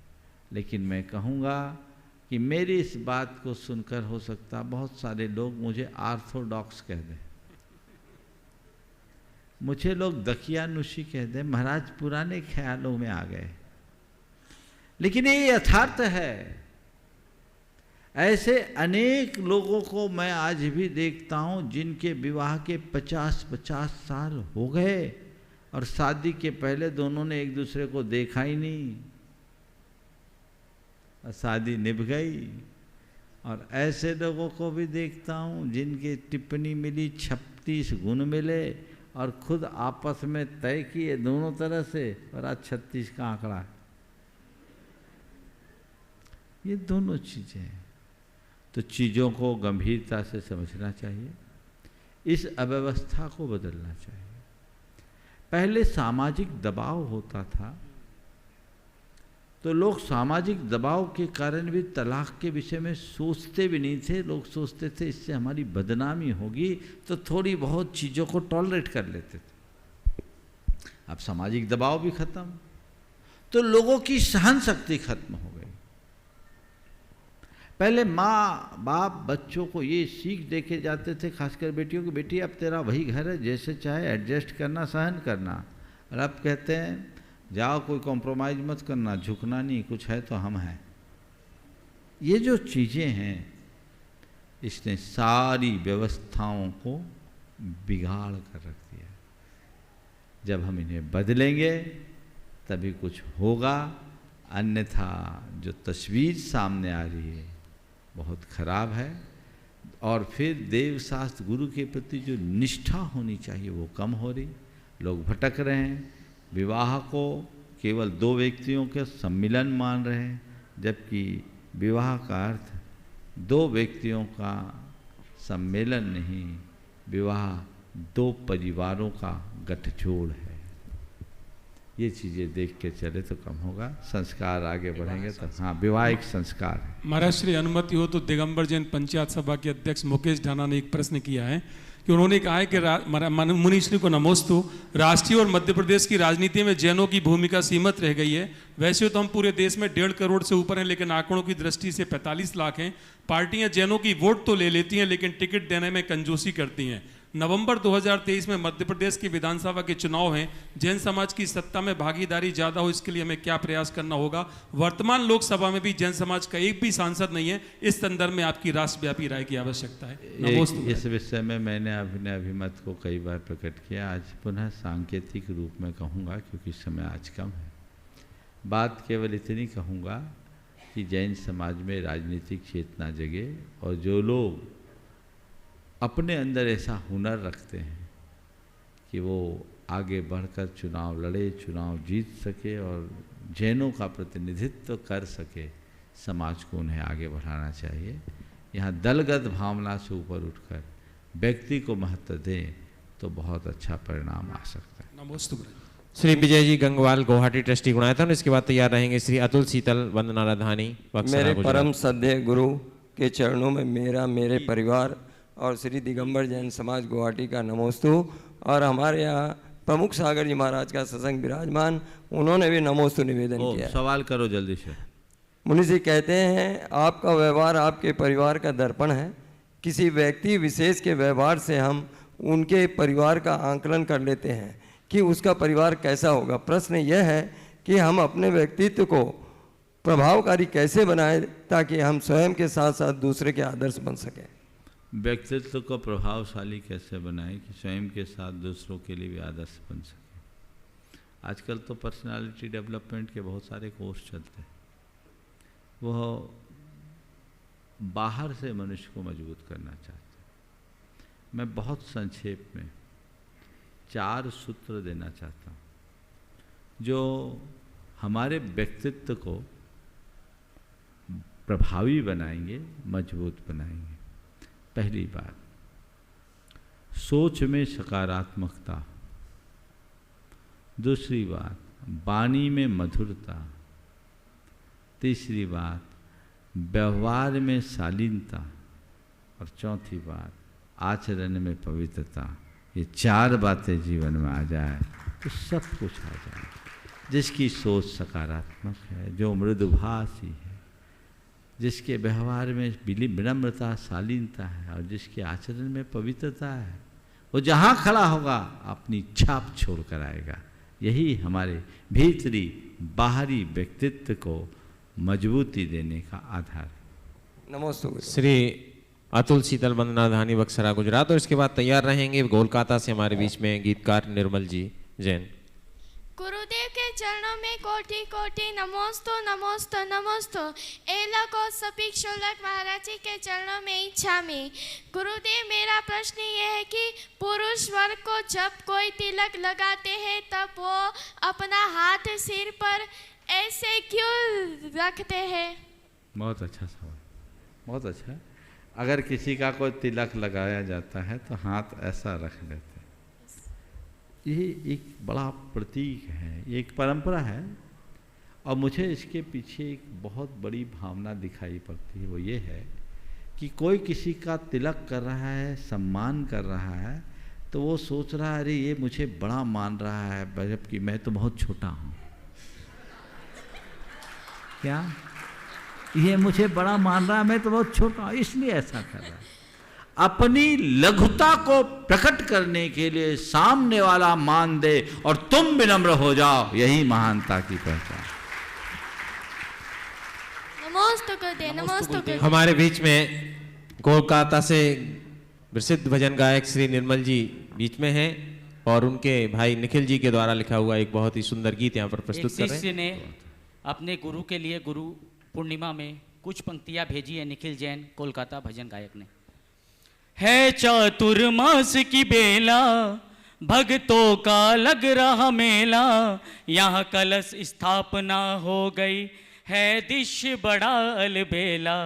लेकिन मैं कहूँगा कि मेरी इस बात को सुनकर हो सकता बहुत सारे लोग मुझे ऑर्थोडॉक्स कह दें, मुझे लोग दकियानुशी कह दें, महाराज पुराने ख्यालों में आ गए। लेकिन ये यथार्थ है। ऐसे अनेक लोगों को मैं आज भी देखता हूँ जिनके विवाह के 50-50 साल हो गए और शादी के पहले दोनों ने एक दूसरे को देखा ही नहीं, और शादी निभ गई। और ऐसे लोगों को भी देखता हूँ जिनके टिप्पणी मिली 36 गुण मिले और खुद आपस में तय किए दोनों तरह से, और आज 36 का आंकड़ा है। ये दोनों चीज़ें हैं। तो चीज़ों को गंभीरता से समझना चाहिए, इस अव्यवस्था को बदलना चाहिए। पहले सामाजिक दबाव होता था तो लोग सामाजिक दबाव के कारण भी तलाक के विषय में सोचते भी नहीं थे। लोग सोचते थे इससे हमारी बदनामी होगी, तो थोड़ी बहुत चीज़ों को टॉलरेट कर लेते थे। अब सामाजिक दबाव भी खत्म, तो लोगों की सहन शक्ति खत्म हो गई। पहले माँ बाप बच्चों को ये सीख दे के जाते थे, खासकर बेटियों की, बेटी अब तेरा वही घर है, जैसे चाहे एडजस्ट करना, सहन करना। और अब कहते हैं जाओ कोई कॉम्प्रोमाइज़ मत करना, झुकना नहीं, कुछ है तो हम हैं। ये जो चीज़ें हैं इसने सारी व्यवस्थाओं को बिगाड़ कर रख दिया। जब हम इन्हें बदलेंगे तभी कुछ होगा, अन्यथा जो तस्वीर सामने आ रही है बहुत खराब है। और फिर देव शास्त्र गुरु के प्रति जो निष्ठा होनी चाहिए वो कम हो रही। लोग भटक रहे हैं, विवाह को केवल 2 व्यक्तियों के सम्मिलन मान रहे हैं, जबकि विवाह का अर्थ 2 व्यक्तियों का सम्मेलन नहीं, विवाह 2 परिवारों का गठजोड़ है। ये चीज़ें देख के चले तो कम होगा, संस्कार आगे बढ़ेंगे तो। हाँ, विवाह एक संस्कार है। महाराज श्री अनुमति हो तो दिगंबर जैन पंचायत सभा के अध्यक्ष मुकेश ढाना ने एक प्रश्न किया है कि उन्होंने कहा है कि मुनिश्री को नमोस्तु, राष्ट्रीय और मध्य प्रदेश की राजनीति में जैनों की भूमिका सीमित रह गई है। वैसे तो हम पूरे देश में 1.5 करोड़ से ऊपर हैं, लेकिन आंकड़ों की दृष्टि से 45 लाख हैं। पार्टियां जैनों की वोट तो ले लेती हैं, लेकिन टिकट देने में कंजूसी करती हैं। नवंबर 2023 में मध्य प्रदेश की विधानसभा के चुनाव हैं। जैन समाज की सत्ता में भागीदारी ज़्यादा हो, इसके लिए हमें क्या प्रयास करना होगा? वर्तमान लोकसभा में भी जैन समाज का एक भी सांसद नहीं है। इस संदर्भ में आपकी राष्ट्रव्यापी राय की आवश्यकता है। इस विषय में मैंने अपने अभिमत को कई बार प्रकट किया। आज पुनः सांकेतिक रूप में कहूँगा, क्योंकि समय आज कम है। बात केवल इतनी कहूँगा कि जैन समाज में राजनीतिक चेतना जगे, और जो लोग अपने अंदर ऐसा हुनर रखते हैं कि वो आगे बढ़कर चुनाव लड़े, चुनाव जीत सके और जैनों का प्रतिनिधित्व कर सके, समाज को उन्हें आगे बढ़ाना चाहिए। यहाँ दलगत भावना से ऊपर उठकर व्यक्ति को महत्व दें तो बहुत अच्छा परिणाम आ सकता है। नमोस्तु। श्री विजय जी गंगवाल, गुवाहाटी ट्रस्टी गुणायतन। इसके बाद तैयार रहेंगे श्री अतुल शीतल, वंदना राधानी, मेरे परम श्रद्धेय गुरु के चरणों में मेरा, मेरे परिवार और श्री दिगंबर जैन समाज गुवाहाटी का नमोस्तु। और हमारे यहाँ प्रमुख सागर जी महाराज का सत्संग विराजमान, उन्होंने भी नमोस्तु निवेदन किया। सवाल करो जल्दी से। मुनि जी कहते हैं, आपका व्यवहार आपके परिवार का दर्पण है। किसी व्यक्ति विशेष के व्यवहार से हम उनके परिवार का आंकलन कर लेते हैं कि उसका परिवार कैसा होगा। प्रश्न यह है कि हम अपने व्यक्तित्व को प्रभावकारी कैसे बनाएं ताकि हम स्वयं के साथ साथ दूसरे के आदर्श बन सकें। व्यक्तित्व को प्रभावशाली कैसे बनाएं कि स्वयं के साथ दूसरों के लिए भी आदर्श बन सके। आजकल तो पर्सनालिटी डेवलपमेंट के बहुत सारे कोर्स चलते हैं। वह बाहर से मनुष्य को मजबूत करना चाहते हैं। मैं बहुत संक्षेप में 4 सूत्र देना चाहता हूँ जो हमारे व्यक्तित्व को प्रभावी बनाएंगे, मजबूत बनाएंगे। पहली बात, सोच में सकारात्मकता। दूसरी बात, वाणी में मधुरता। तीसरी बात, व्यवहार में शालीनता। और चौथी बात, आचरण में पवित्रता। ये 4 बातें जीवन में आ जाए तो सब कुछ आ जाए। जिसकी सोच सकारात्मक है, जो मृदुभाषी है, जिसके व्यवहार में विनम्रता, शालीनता है और जिसके आचरण में पवित्रता है, वो जहाँ खड़ा होगा अपनी छाप छोड़ कर आएगा। यही हमारे भीतरी बाहरी व्यक्तित्व को मजबूती देने का आधार है। नमस्ते। श्री अतुल शीतल, वंदना धानी, बक्सरा, गुजरात। और इसके बाद तैयार रहेंगे कोलकाता से हमारे बीच में गीतकार निर्मल जी जैन। गुरुदेव के चरणों में कोटि कोटि नमोस्तु नमोस्तु नमोस्तु। एला को सपीक शोलक महाराज जी के चरणों में इच्छा में। गुरुदेव, मेरा प्रश्न ये है कि पुरुष वर्ग को जब कोई तिलक लगाते हैं तब वो अपना हाथ सिर पर ऐसे क्यों रखते हैं? बहुत अच्छा सवाल, बहुत अच्छा। अगर किसी का कोई तिलक लगाया जाता है तो हाथ ऐसा रख लेते हैं। ये एक बड़ा प्रतीक है, ये एक परंपरा है। और मुझे इसके पीछे एक बहुत बड़ी भावना दिखाई पड़ती है। वो ये है कि कोई किसी का तिलक कर रहा है, सम्मान कर रहा है, तो वो सोच रहा है अरे ये मुझे बड़ा मान रहा है, जबकि मैं तो बहुत छोटा हूँ। क्या ये मुझे बड़ा मान रहा है, मैं तो बहुत छोटा हूँ, इसलिए ऐसा कर रहा है। अपनी लघुता को प्रकट करने के लिए सामने वाला मान दे और तुम विनम्र हो जाओ, यही महानता की पहचान। नमोस्तु गुरुदेव, नमोस्तु गुरुदेव। हमारे बीच में कोलकाता से प्रसिद्ध भजन गायक श्री निर्मल जी बीच में हैं और उनके भाई निखिल जी के द्वारा लिखा हुआ एक बहुत ही सुंदर गीत यहाँ पर प्रस्तुत कर रहे हैं। शिष्य ने अपने गुरु के लिए गुरु पूर्णिमा में कुछ पंक्तियाँ भेजी है निखिल जैन, कोलकाता भजन गायक ने। है चातुर्मास की बेला, भक्तों का लग रहा मेला, यहाँ कलश स्थापना हो गई है दिश बड़ा अलबेला,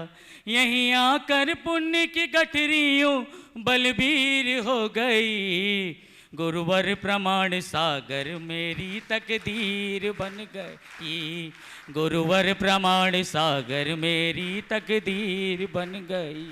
यहीं आकर पुण्य की गठरियों बलबीर हो गई, गुरुवर प्रमाण सागर मेरी तकदीर बन गई, गुरुवर प्रमाण सागर मेरी तकदीर बन गई।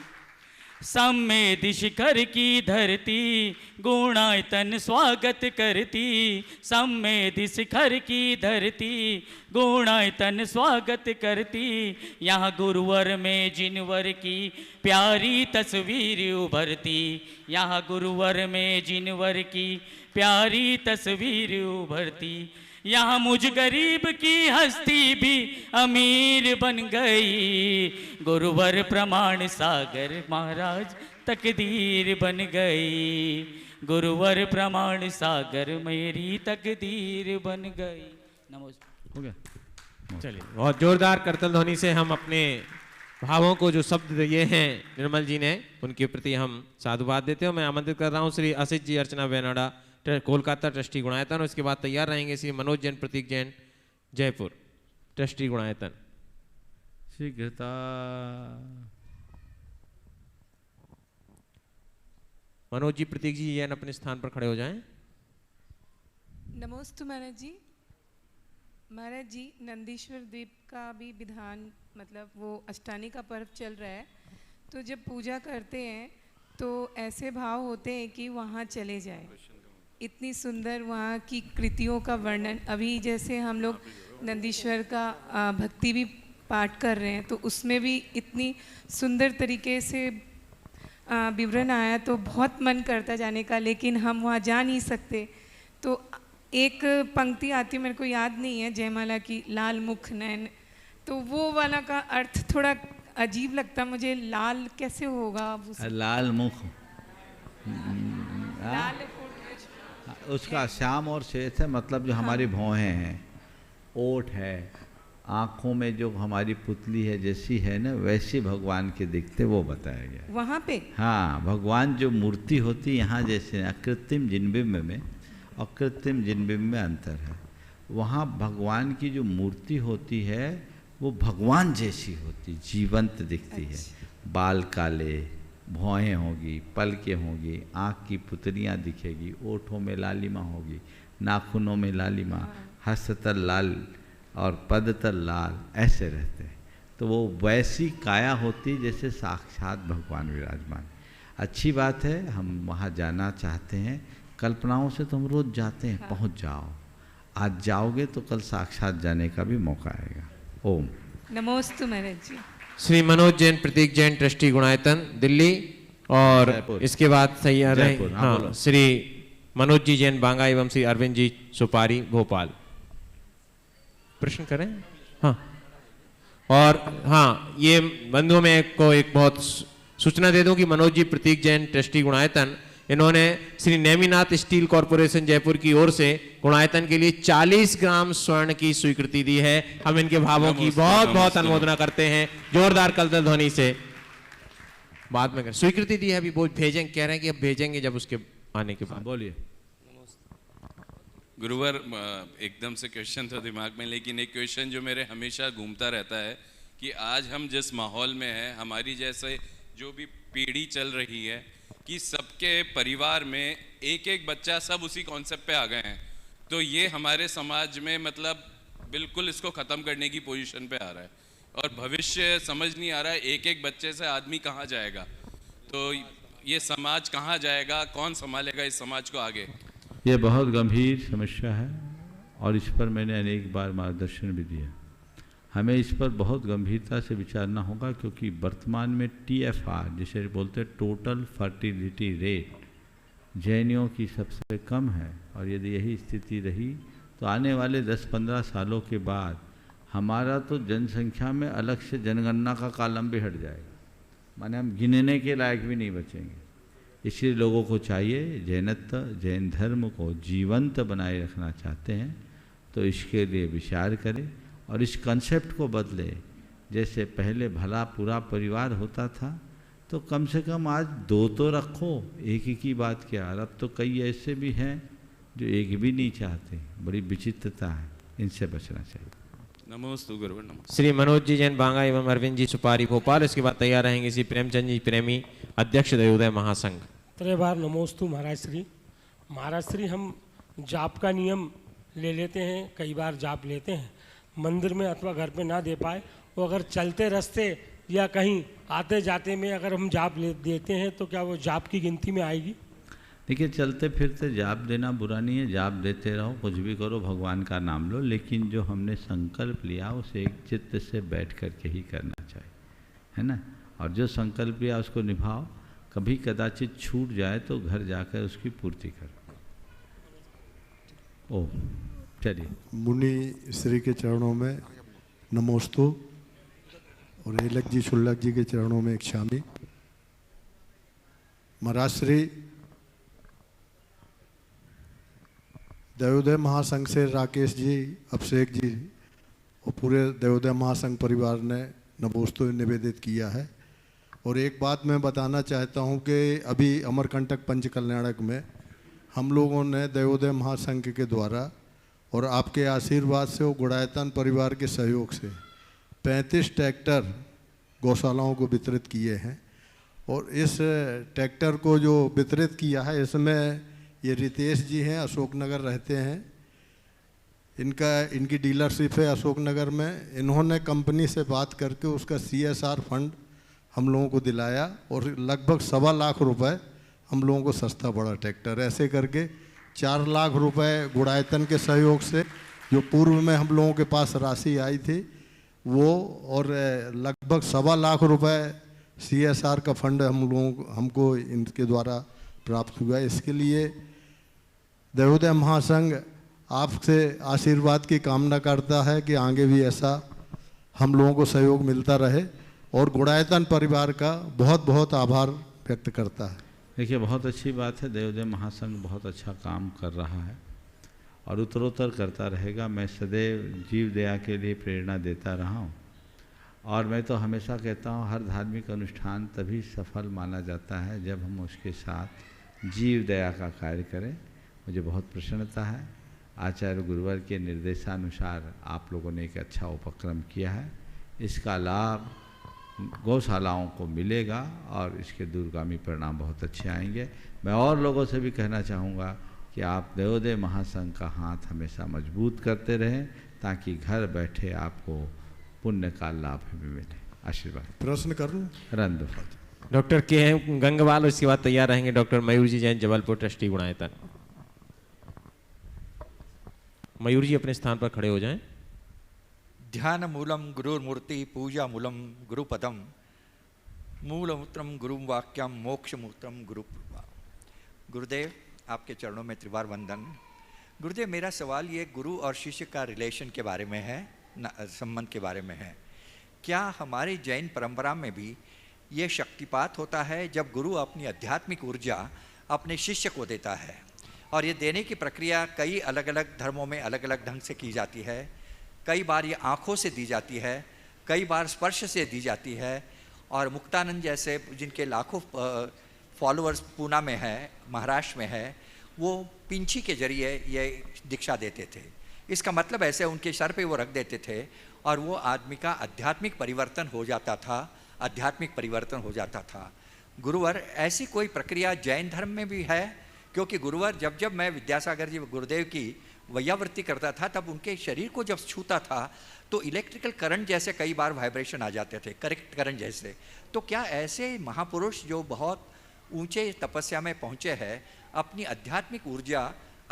सम्मेद शिखर की धरती गुणायतन स्वागत करती, सम्मेद शिखर की धरती गुणायतन स्वागत करती। यहाँ गुरुवर में जिनवर की प्यारी तस्वीर उभरती, यहाँ गुरुवर में जिनवर की प्यारी तस्वीर उभरती। यहाँ मुझ गरीब की हस्ती भी अमीर बन गई, गुरुवर प्रमाण सागर महाराज तकदीर बन गई, गुरुवर प्रमाण सागर मेरी तकदीर बन गई। नमस्कार। हो गया। चलिए, बहुत जोरदार करतल ध्वनि से हम अपने भावों को, जो शब्द दिए हैं निर्मल जी ने, उनके प्रति हम साधुवाद देते हैं। मैं आमंत्रित कर रहा हूँ श्री असित जी अर्चना बेनाडा कोलकाता ट्रस्टी गुणायतन, उसके बाद तैयार रहेंगे श्री मनोज जैन प्रतीक जैन जयपुर ट्रस्टी गुणायतन। शीघ्रता। मनोज जी प्रतीक जी जैन अपने स्थान पर खड़े हो जाएं। नमोस्तु महाराज जी। महाराज जी, नंदीश्वर द्वीप का भी विधान, मतलब वो अष्टानी का पर्व चल रहा है, तो जब पूजा करते हैं तो ऐसे भाव होते हैं कि वहाँ चले जाए। इतनी सुंदर वहाँ की कृतियों का वर्णन, अभी जैसे हम लोग नंदीश्वर का भक्ति भी पाठ कर रहे हैं, तो उसमें भी इतनी सुंदर तरीके से विवरण आया, तो बहुत मन करता जाने का, लेकिन हम वहाँ जा नहीं सकते। तो एक पंक्ति आती है, मेरे को याद नहीं है, जयमाला की, लाल मुख नैन, तो वो वाला का अर्थ थोड़ा अजीब लगता मुझे। लाल कैसे होगा? लाल मुख, लाल उसका श्याम और श्वेत है, मतलब जो हमारी भौहें हैं, ओठ है, आँखों में जो हमारी पुतली है जैसी है ना, वैसी भगवान के दिखते, वो बताया गया वहाँ पे। हाँ, भगवान जो मूर्ति होती यहाँ जैसे अकृत्रिम जिनबिंब में और कृत्रिम जिनबिंब में अंतर है। वहाँ भगवान की जो मूर्ति होती है वो भगवान जैसी होती, जीवंत दिखती है। बाल काले, भौहें होगी, पलकें होंगी, आँख की पुतलियाँ दिखेगी, ओठों में लालिमा होगी, नाखूनों में लालिमा, हस्तल लाल और पदतल लाल, ऐसे रहते हैं। तो वो वैसी काया होती जैसे साक्षात भगवान विराजमान। अच्छी बात है, हम वहाँ जाना चाहते हैं। कल्पनाओं से तो हम रोज जाते हैं, पहुँच जाओ। आज जाओगे तो कल साक्षात जाने का भी मौका आएगा। ओम नमोस्तु महाराज जी। श्री मनोज जैन प्रतीक जैन ट्रस्टी गुणायतन दिल्ली, और इसके बाद तैयार रहे हाँ श्री मनोज जी जैन बांगा एवं श्री अरविंद जी सुपारी भोपाल। प्रश्न करें? हाँ, और हाँ, ये बंधुओं में को एक बहुत सूचना दे दूं कि मनोज जी प्रतीक जैन ट्रस्टी गुणायतन, इन्होंने श्री नेमिनाथ स्टील कॉरपोरेशन जयपुर की ओर से गुणायतन के लिए 40 ग्राम स्वर्ण की स्वीकृति दी है। हम इनके भावों की बहुत बहुत अनुमोदना करते हैं, जोरदार करतल ध्वनि से। बाद में स्वीकृति दी है, अभी वो भेजेंगे, कह रहे हैं कि अब भेजेंगे जब उसके आने के बाद। बोलिए। गुरुवर, एकदम से क्वेश्चन था दिमाग में, लेकिन एक क्वेश्चन जो मेरे हमेशा घूमता रहता है कि आज हम जिस माहौल में हैं, हमारी जैसे जो भी पीढ़ी चल रही है कि सबके परिवार में एक एक बच्चा, सब उसी कॉन्सेप्ट पे आ गए हैं, तो ये हमारे समाज में मतलब बिल्कुल इसको ख़त्म करने की पोजीशन पे आ रहा है, और भविष्य समझ नहीं आ रहा है, एक एक बच्चे से आदमी कहाँ जाएगा, तो ये समाज कहाँ जाएगा, कौन संभालेगा इस समाज को आगे? ये बहुत गंभीर समस्या है और इस पर मैंने अनेक बार मार्गदर्शन भी दिया। हमें इस पर बहुत गंभीरता से विचारना होगा, क्योंकि वर्तमान में TFR जिसे बोलते हैं टोटल फर्टिलिटी रेट, जैनियों की सबसे कम है, और यदि यही स्थिति रही तो आने वाले 10-15 सालों के बाद हमारा तो जनसंख्या में अलग से जनगणना का कॉलम भी हट जाएगा, माने हम गिनने के लायक भी नहीं बचेंगे। इसलिए लोगों को चाहिए, जैनत्व, जैन धर्म को जीवंत बनाए रखना चाहते हैं तो इसके लिए विचार करें और इस कंसेप्ट को बदले। जैसे पहले भला पूरा परिवार होता था, तो कम से कम आज 2 तो रखो, एक ही बात क्या। अब तो कई ऐसे भी हैं जो एक भी नहीं चाहते, बड़ी विचित्रता है, इनसे बचना चाहिए। नमोस्तु गुरुवर। नमस्ते। श्री मनोज जी जैन बांगा एवं अरविंद जी सुपारी भोपाल, इसके बाद तैयार रहेंगे श्री प्रेमचंद जी प्रेमी, अध्यक्ष दयोदय महासंघ। बार नमोस्तु महाराज श्री। महाराज श्री, हम जाप का नियम ले लेते हैं, कई बार जाप लेते हैं, मंदिर में अथवा घर पे ना दे पाए, वो अगर चलते रास्ते या कहीं आते जाते में अगर हम जाप देते हैं तो क्या वो जाप की गिनती में आएगी? देखिए, चलते फिरते जाप देना बुरा नहीं है, जाप देते रहो, कुछ भी करो, भगवान का नाम लो, लेकिन जो हमने संकल्प लिया उसे एक चित्त से बैठ कर के ही करना चाहिए, है ना। और जो संकल्प लिया उसको निभाओ, कभी कदाचित छूट जाए तो घर जाकर उसकी पूर्ति करो। ओह, चलिए। मुनि श्री के चरणों में नमोस्तु और एलक जी शुल्लक जी के चरणों में क्षामी। महाराज श्री देवोदय महासंघ से राकेश जी, अभिषेक जी और पूरे देवोदय महासंघ परिवार ने नमोस्तु निवेदित किया है। और एक बात मैं बताना चाहता हूं कि अभी अमरकंटक पंचकल्याणक में हम लोगों ने देवोदय महासंघ के द्वारा और आपके आशीर्वाद से और गुड़ायतन परिवार के सहयोग से 35 ट्रैक्टर गौशालाओं को वितरित किए हैं। और इस ट्रैक्टर को जो वितरित किया है इसमें ये रितेश जी हैं, अशोकनगर रहते हैं, इनकी डीलरशिप है अशोकनगर में। इन्होंने कंपनी से बात करके उसका CSR फंड हम लोगों को दिलाया और लगभग 1.25 लाख रुपए हम लोगों को सस्ता पड़ा ट्रैक्टर। ऐसे करके 4 लाख रुपए गुड़ायतन के सहयोग से जो पूर्व में हम लोगों के पास राशि आई थी वो, और लगभग 1.25 लाख रुपए CSR का फंड हमको इनके द्वारा प्राप्त हुआ। इसके लिए देवोदय महासंघ आपसे आशीर्वाद की कामना करता है कि आगे भी ऐसा हम लोगों को सहयोग मिलता रहे और गुड़ायतन परिवार का बहुत बहुत आभार व्यक्त करता है। देखिए, बहुत अच्छी बात है, देवोदय महासंघ बहुत अच्छा काम कर रहा है और उत्तरोत्तर करता रहेगा। मैं सदैव जीव दया के लिए प्रेरणा देता रहा हूँ और मैं तो हमेशा कहता हूँ हर धार्मिक अनुष्ठान तभी सफल माना जाता है जब हम उसके साथ जीव दया का कार्य करें। मुझे बहुत प्रसन्नता है, आचार्य गुरुवर के निर्देशानुसार आप लोगों ने एक अच्छा उपक्रम किया है। इसका लाभ गौशालाओं को मिलेगा और इसके दूरगामी परिणाम बहुत अच्छे आएंगे। मैं और लोगों से भी कहना चाहूँगा कि आप देवोदय महासंघ का हाथ हमेशा मजबूत करते रहें ताकि घर बैठे आपको पुण्य का लाभ भी मिले। आशीर्वाद। प्रश्न कर लूँ? रन दो। डॉक्टर के गंगवाल, उसके बाद तैयार रहेंगे डॉक्टर मयूर जी जैन, जबलपुर, ट्रस्टी गुड़ायतन। मयूर जी अपने स्थान पर खड़े हो जाएं। ध्यान मूलम गुरुर्मूर्ति पूजा मूलम गुरुपदम मूलमूत्रम गुरु वाक्यम मोक्ष मूत्रम गुरुपूर्वा। गुरुदेव, आपके चरणों में त्रिवार वंदन। गुरुदेव, मेरा सवाल ये गुरु और शिष्य का रिलेशन के बारे में है, संबंध के बारे में है। क्या हमारी जैन परंपरा में भी ये शक्तिपात होता है जब गुरु अपनी आध्यात्मिक ऊर्जा अपने शिष्य को देता है, और ये देने की प्रक्रिया कई अलग अलग धर्मों में अलग अलग ढंग से की जाती है। कई बार ये आँखों से दी जाती है, कई बार स्पर्श से दी जाती है। और मुक्तानंद जैसे जिनके लाखों फॉलोअर्स पूना में है, महाराष्ट्र में है, वो पिंची के जरिए ये दीक्षा देते थे। इसका मतलब ऐसे उनके सर पे वो रख देते थे और वो आदमी का आध्यात्मिक परिवर्तन हो जाता था, आध्यात्मिक परिवर्तन हो जाता था। गुरुवर, ऐसी कोई प्रक्रिया जैन धर्म में भी है? क्योंकि गुरुवर, जब जब मैं विद्यासागर जी गुरुदेव की वैयावृत्ति करता था तब उनके शरीर को जब छूता था तो इलेक्ट्रिकल करंट जैसे कई बार वाइब्रेशन आ जाते थे, करेक्ट करंट जैसे। तो क्या ऐसे महापुरुष जो बहुत ऊंचे तपस्या में पहुँचे हैं अपनी आध्यात्मिक ऊर्जा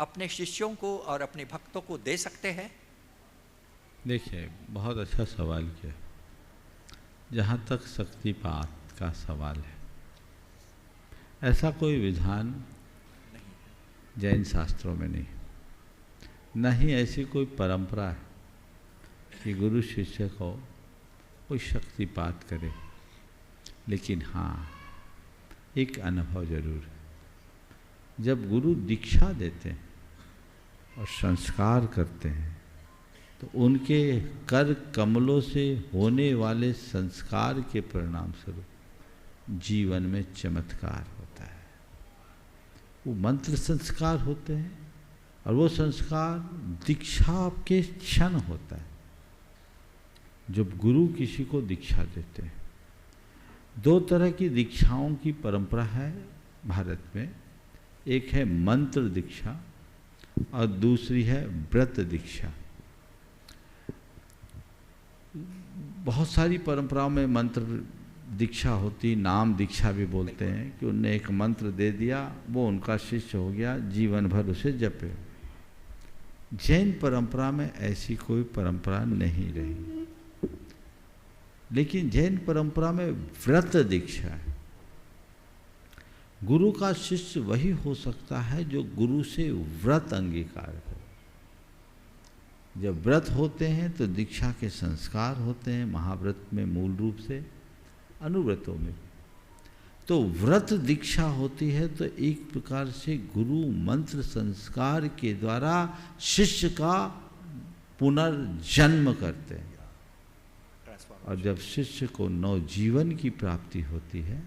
अपने शिष्यों को और अपने भक्तों को दे सकते हैं? देखिए, बहुत अच्छा सवाल किया। जहाँ तक शक्तिपात का सवाल है, ऐसा कोई विधान जैन शास्त्रों में नहीं, न ही ऐसी कोई परंपरा है कि गुरु शिष्य को कोई शक्तिपात करे। लेकिन हाँ, एक अनुभव जरूर है। जब गुरु दीक्षा देते हैं और संस्कार करते हैं तो उनके कर कमलों से होने वाले संस्कार के परिणाम स्वरूप जीवन में चमत्कार होता है। वो मंत्र संस्कार होते हैं और वो संस्कार दीक्षा के क्षण होता है। जब गुरु किसी को दीक्षा देते हैं, 2 तरह की दीक्षाओं की परंपरा है भारत में। एक है मंत्र दीक्षा और दूसरी है व्रत दीक्षा। बहुत सारी परंपराओं में मंत्र दीक्षा होती, नाम दीक्षा भी बोलते हैं कि उनने एक मंत्र दे दिया, वो उनका शिष्य हो गया, जीवन भर उसे जपे। जैन परंपरा में ऐसी कोई परंपरा नहीं रही, लेकिन जैन परंपरा में व्रत दीक्षा है। गुरु का शिष्य वही हो सकता है जो गुरु से व्रत अंगीकार करे। जब व्रत होते हैं तो दीक्षा के संस्कार होते हैं, महाव्रत में मूल रूप से, अनुव्रतों में। तो व्रत दीक्षा होती है तो एक प्रकार से गुरु मंत्र संस्कार के द्वारा शिष्य का पुनर्जन्म करते हैं, और जब शिष्य को नवजीवन की प्राप्ति होती है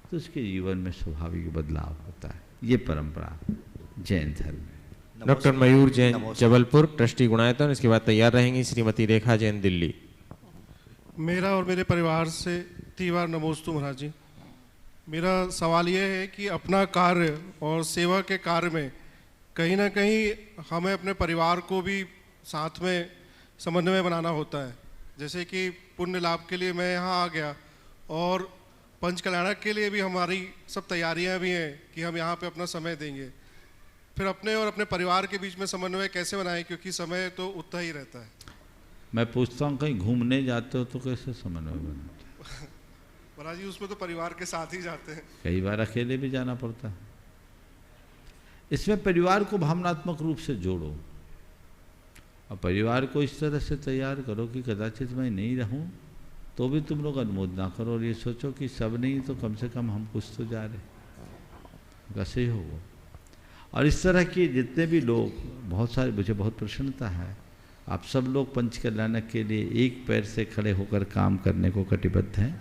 तो उसके जीवन में स्वाभाविक बदलाव होता है। ये परंपरा जैन धर्म में। डॉक्टर मयूर जैन जबलपुर, ट्रस्टी गुणायतन। इसके बाद तैयार रहेंगी श्रीमती रेखा जैन दिल्ली। मेरा और मेरे परिवार से 3 बार नमोस्तु महाराज जी। मेरा सवाल ये है कि अपना कार्य और सेवा के कार्य में कहीं ना कहीं हमें अपने परिवार को भी साथ में समन्वय बनाना होता है। जैसे कि पुण्य लाभ के लिए मैं यहाँ आ गया और पंच कल्याणक के लिए भी हमारी सब तैयारियाँ भी हैं कि हम यहाँ पे अपना समय देंगे। फिर अपने और अपने परिवार के बीच में समन्वय कैसे बनाएं, क्योंकि समय तो उतना ही रहता है। मैं पूछता हूँ, कहीं घूमने जाते हो तो कैसे समन्वय बनाते हो? महाराज जी उसमें तो परिवार के साथ ही जाते हैं। कई बार अकेले भी जाना पड़ता है। इसमें परिवार को भावनात्मक रूप से जोड़ो और परिवार को इस तरह से तैयार करो कि कदाचित मैं नहीं रहूं तो भी तुम लोग अनुमोदना करो, और ये सोचो कि सब नहीं तो कम से कम हम कुछ तो जा रहे, कैसे हो। और इस तरह के जितने भी लोग, बहुत सारे, मुझे बहुत प्रसन्नता है आप सब लोग पंच कल्याणक के लिए एक पैर से खड़े होकर काम करने को कटिबद्ध हैं।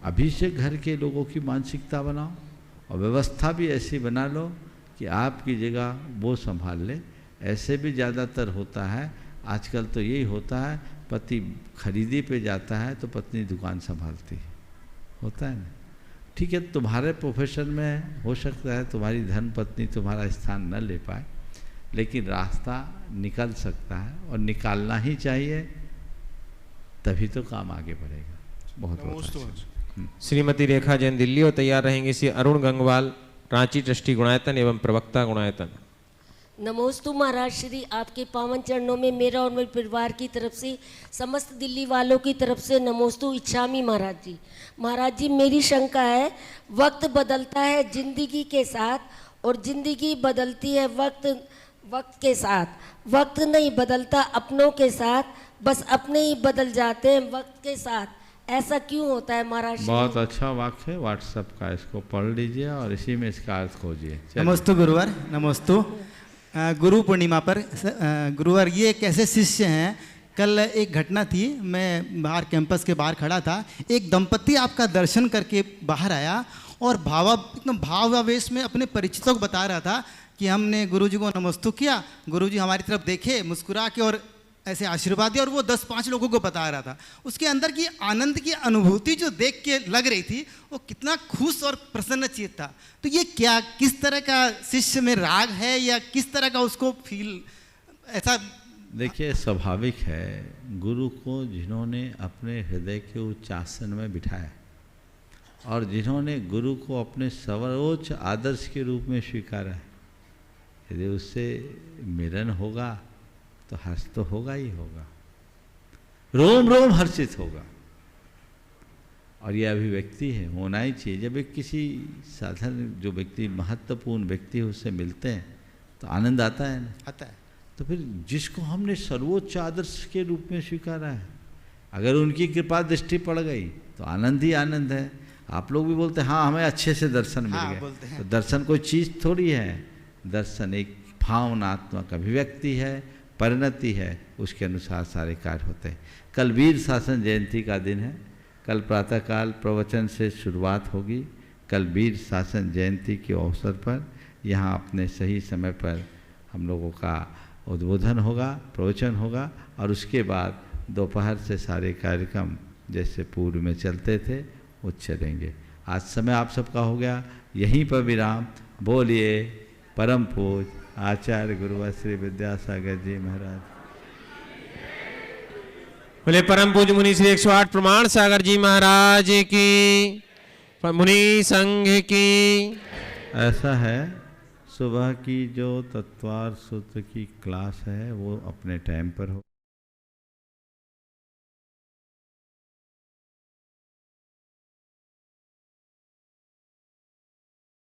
अभी से घर के लोगों की मानसिकता बनाओ और व्यवस्था भी ऐसी बना लो कि आपकी जगह वो संभाल ले। ऐसे भी ज़्यादातर होता है आजकल, तो यही होता है, पति खरीदी पे जाता है तो पत्नी दुकान संभालती है, होता है ना। ठीक है, तुम्हारे प्रोफेशन में हो सकता है तुम्हारी धर्म पत्नी तुम्हारा स्थान न ले पाए, लेकिन रास्ता निकल सकता है और निकालना ही चाहिए, तभी तो काम आगे बढ़ेगा। बहुत बहुत श्रीमती रेखा जैन दिल्ली। और तैयार रहेंगे श्री अरुण गंगवाल, रांची, ट्रस्टी गुणायतन एवं प्रवक्ता गुणायतन। नमोस्तु महाराज श्री, आपके पावन चरणों में मेरा और मेरे परिवार की तरफ से, समस्त दिल्ली वालों की तरफ से नमोस्तु इच्छामी महाराज जी। महाराज जी मेरी शंका है, वक्त बदलता है जिंदगी के साथ और जिंदगी बदलती है वक्त के साथ, वक्त नहीं बदलता अपनों के साथ, बस अपने ही बदल जाते हैं वक्त के साथ, ऐसा क्यों होता है महाराज? बहुत अच्छा वाक्य है व्हाट्सएप का, इसको पढ़ लीजिए और इसी में इसका अर्थ खोजिए। नमस्तु गुरुवर, नमस्तु। गुरु पूर्णिमा पर गुरुवर ये कैसे शिष्य हैं, कल एक घटना थी, मैं बाहर कैंपस के बाहर खड़ा था, एक दंपति आपका दर्शन करके बाहर आया और एकदम भावावेश में अपने परिचितों को बता रहा था कि हमने गुरुजी को नमस्तु किया, गुरुजी हमारी तरफ देखे, मुस्कुरा के और ऐसे आशीर्वाद दिया, और वो 10-5 लोगों को बता रहा था। उसके अंदर की आनंद की अनुभूति जो देख के लग रही थी, वो कितना खुश और प्रसन्नचित्त था। तो ये क्या, किस तरह का शिष्य में राग है या किस तरह का उसको फील ऐसा? देखिए स्वाभाविक है, गुरु को जिन्होंने अपने हृदय के उच्च आसन में बिठाया और जिन्होंने गुरु को अपने सर्वोच्च आदर्श के रूप में स्वीकारा है, यदि उससे मिलन होगा तो हर्ष तो होगा ही होगा, रोम रोम हर्षित होगा। और ये अभिव्यक्ति है, होना ही चाहिए। जब एक किसी साधारण जो व्यक्ति महत्वपूर्ण व्यक्ति है उससे मिलते हैं तो आनंद आता है ना, आता है। तो फिर जिसको हमने सर्वोच्च आदर्श के रूप में स्वीकारा है, अगर उनकी कृपा दृष्टि पड़ गई तो आनंद ही आनंद है। आप लोग भी बोलते हैं हाँ हमें अच्छे से दर्शन मिल गए, तो दर्शन कोई चीज़ थोड़ी है, दर्शन एक भावनात्मक अभिव्यक्ति है, परिणति है, उसके अनुसार सारे कार्य होते हैं। कल वीर शासन जयंती का दिन है, कल प्रातःकाल प्रवचन से शुरुआत होगी। कल वीर शासन जयंती के अवसर पर यहाँ अपने सही समय पर हम लोगों का उद्बोधन होगा, प्रवचन होगा, और उसके बाद दोपहर से सारे कार्यक्रम जैसे पूर्व में चलते थे वो चलेंगे। आज समय आप सबका हो गया, यहीं पर विराम। बोलिए परम पूज आचार्य गुरुवर श्री विद्यासागर जी महाराज। बोले परम पूज्य मुनि श्री 108 प्रमाण सागर जी महाराज की, मुनि संघ की। ऐसा है, सुबह की जो तत्वार सूत्र की क्लास है वो अपने टाइम पर हो।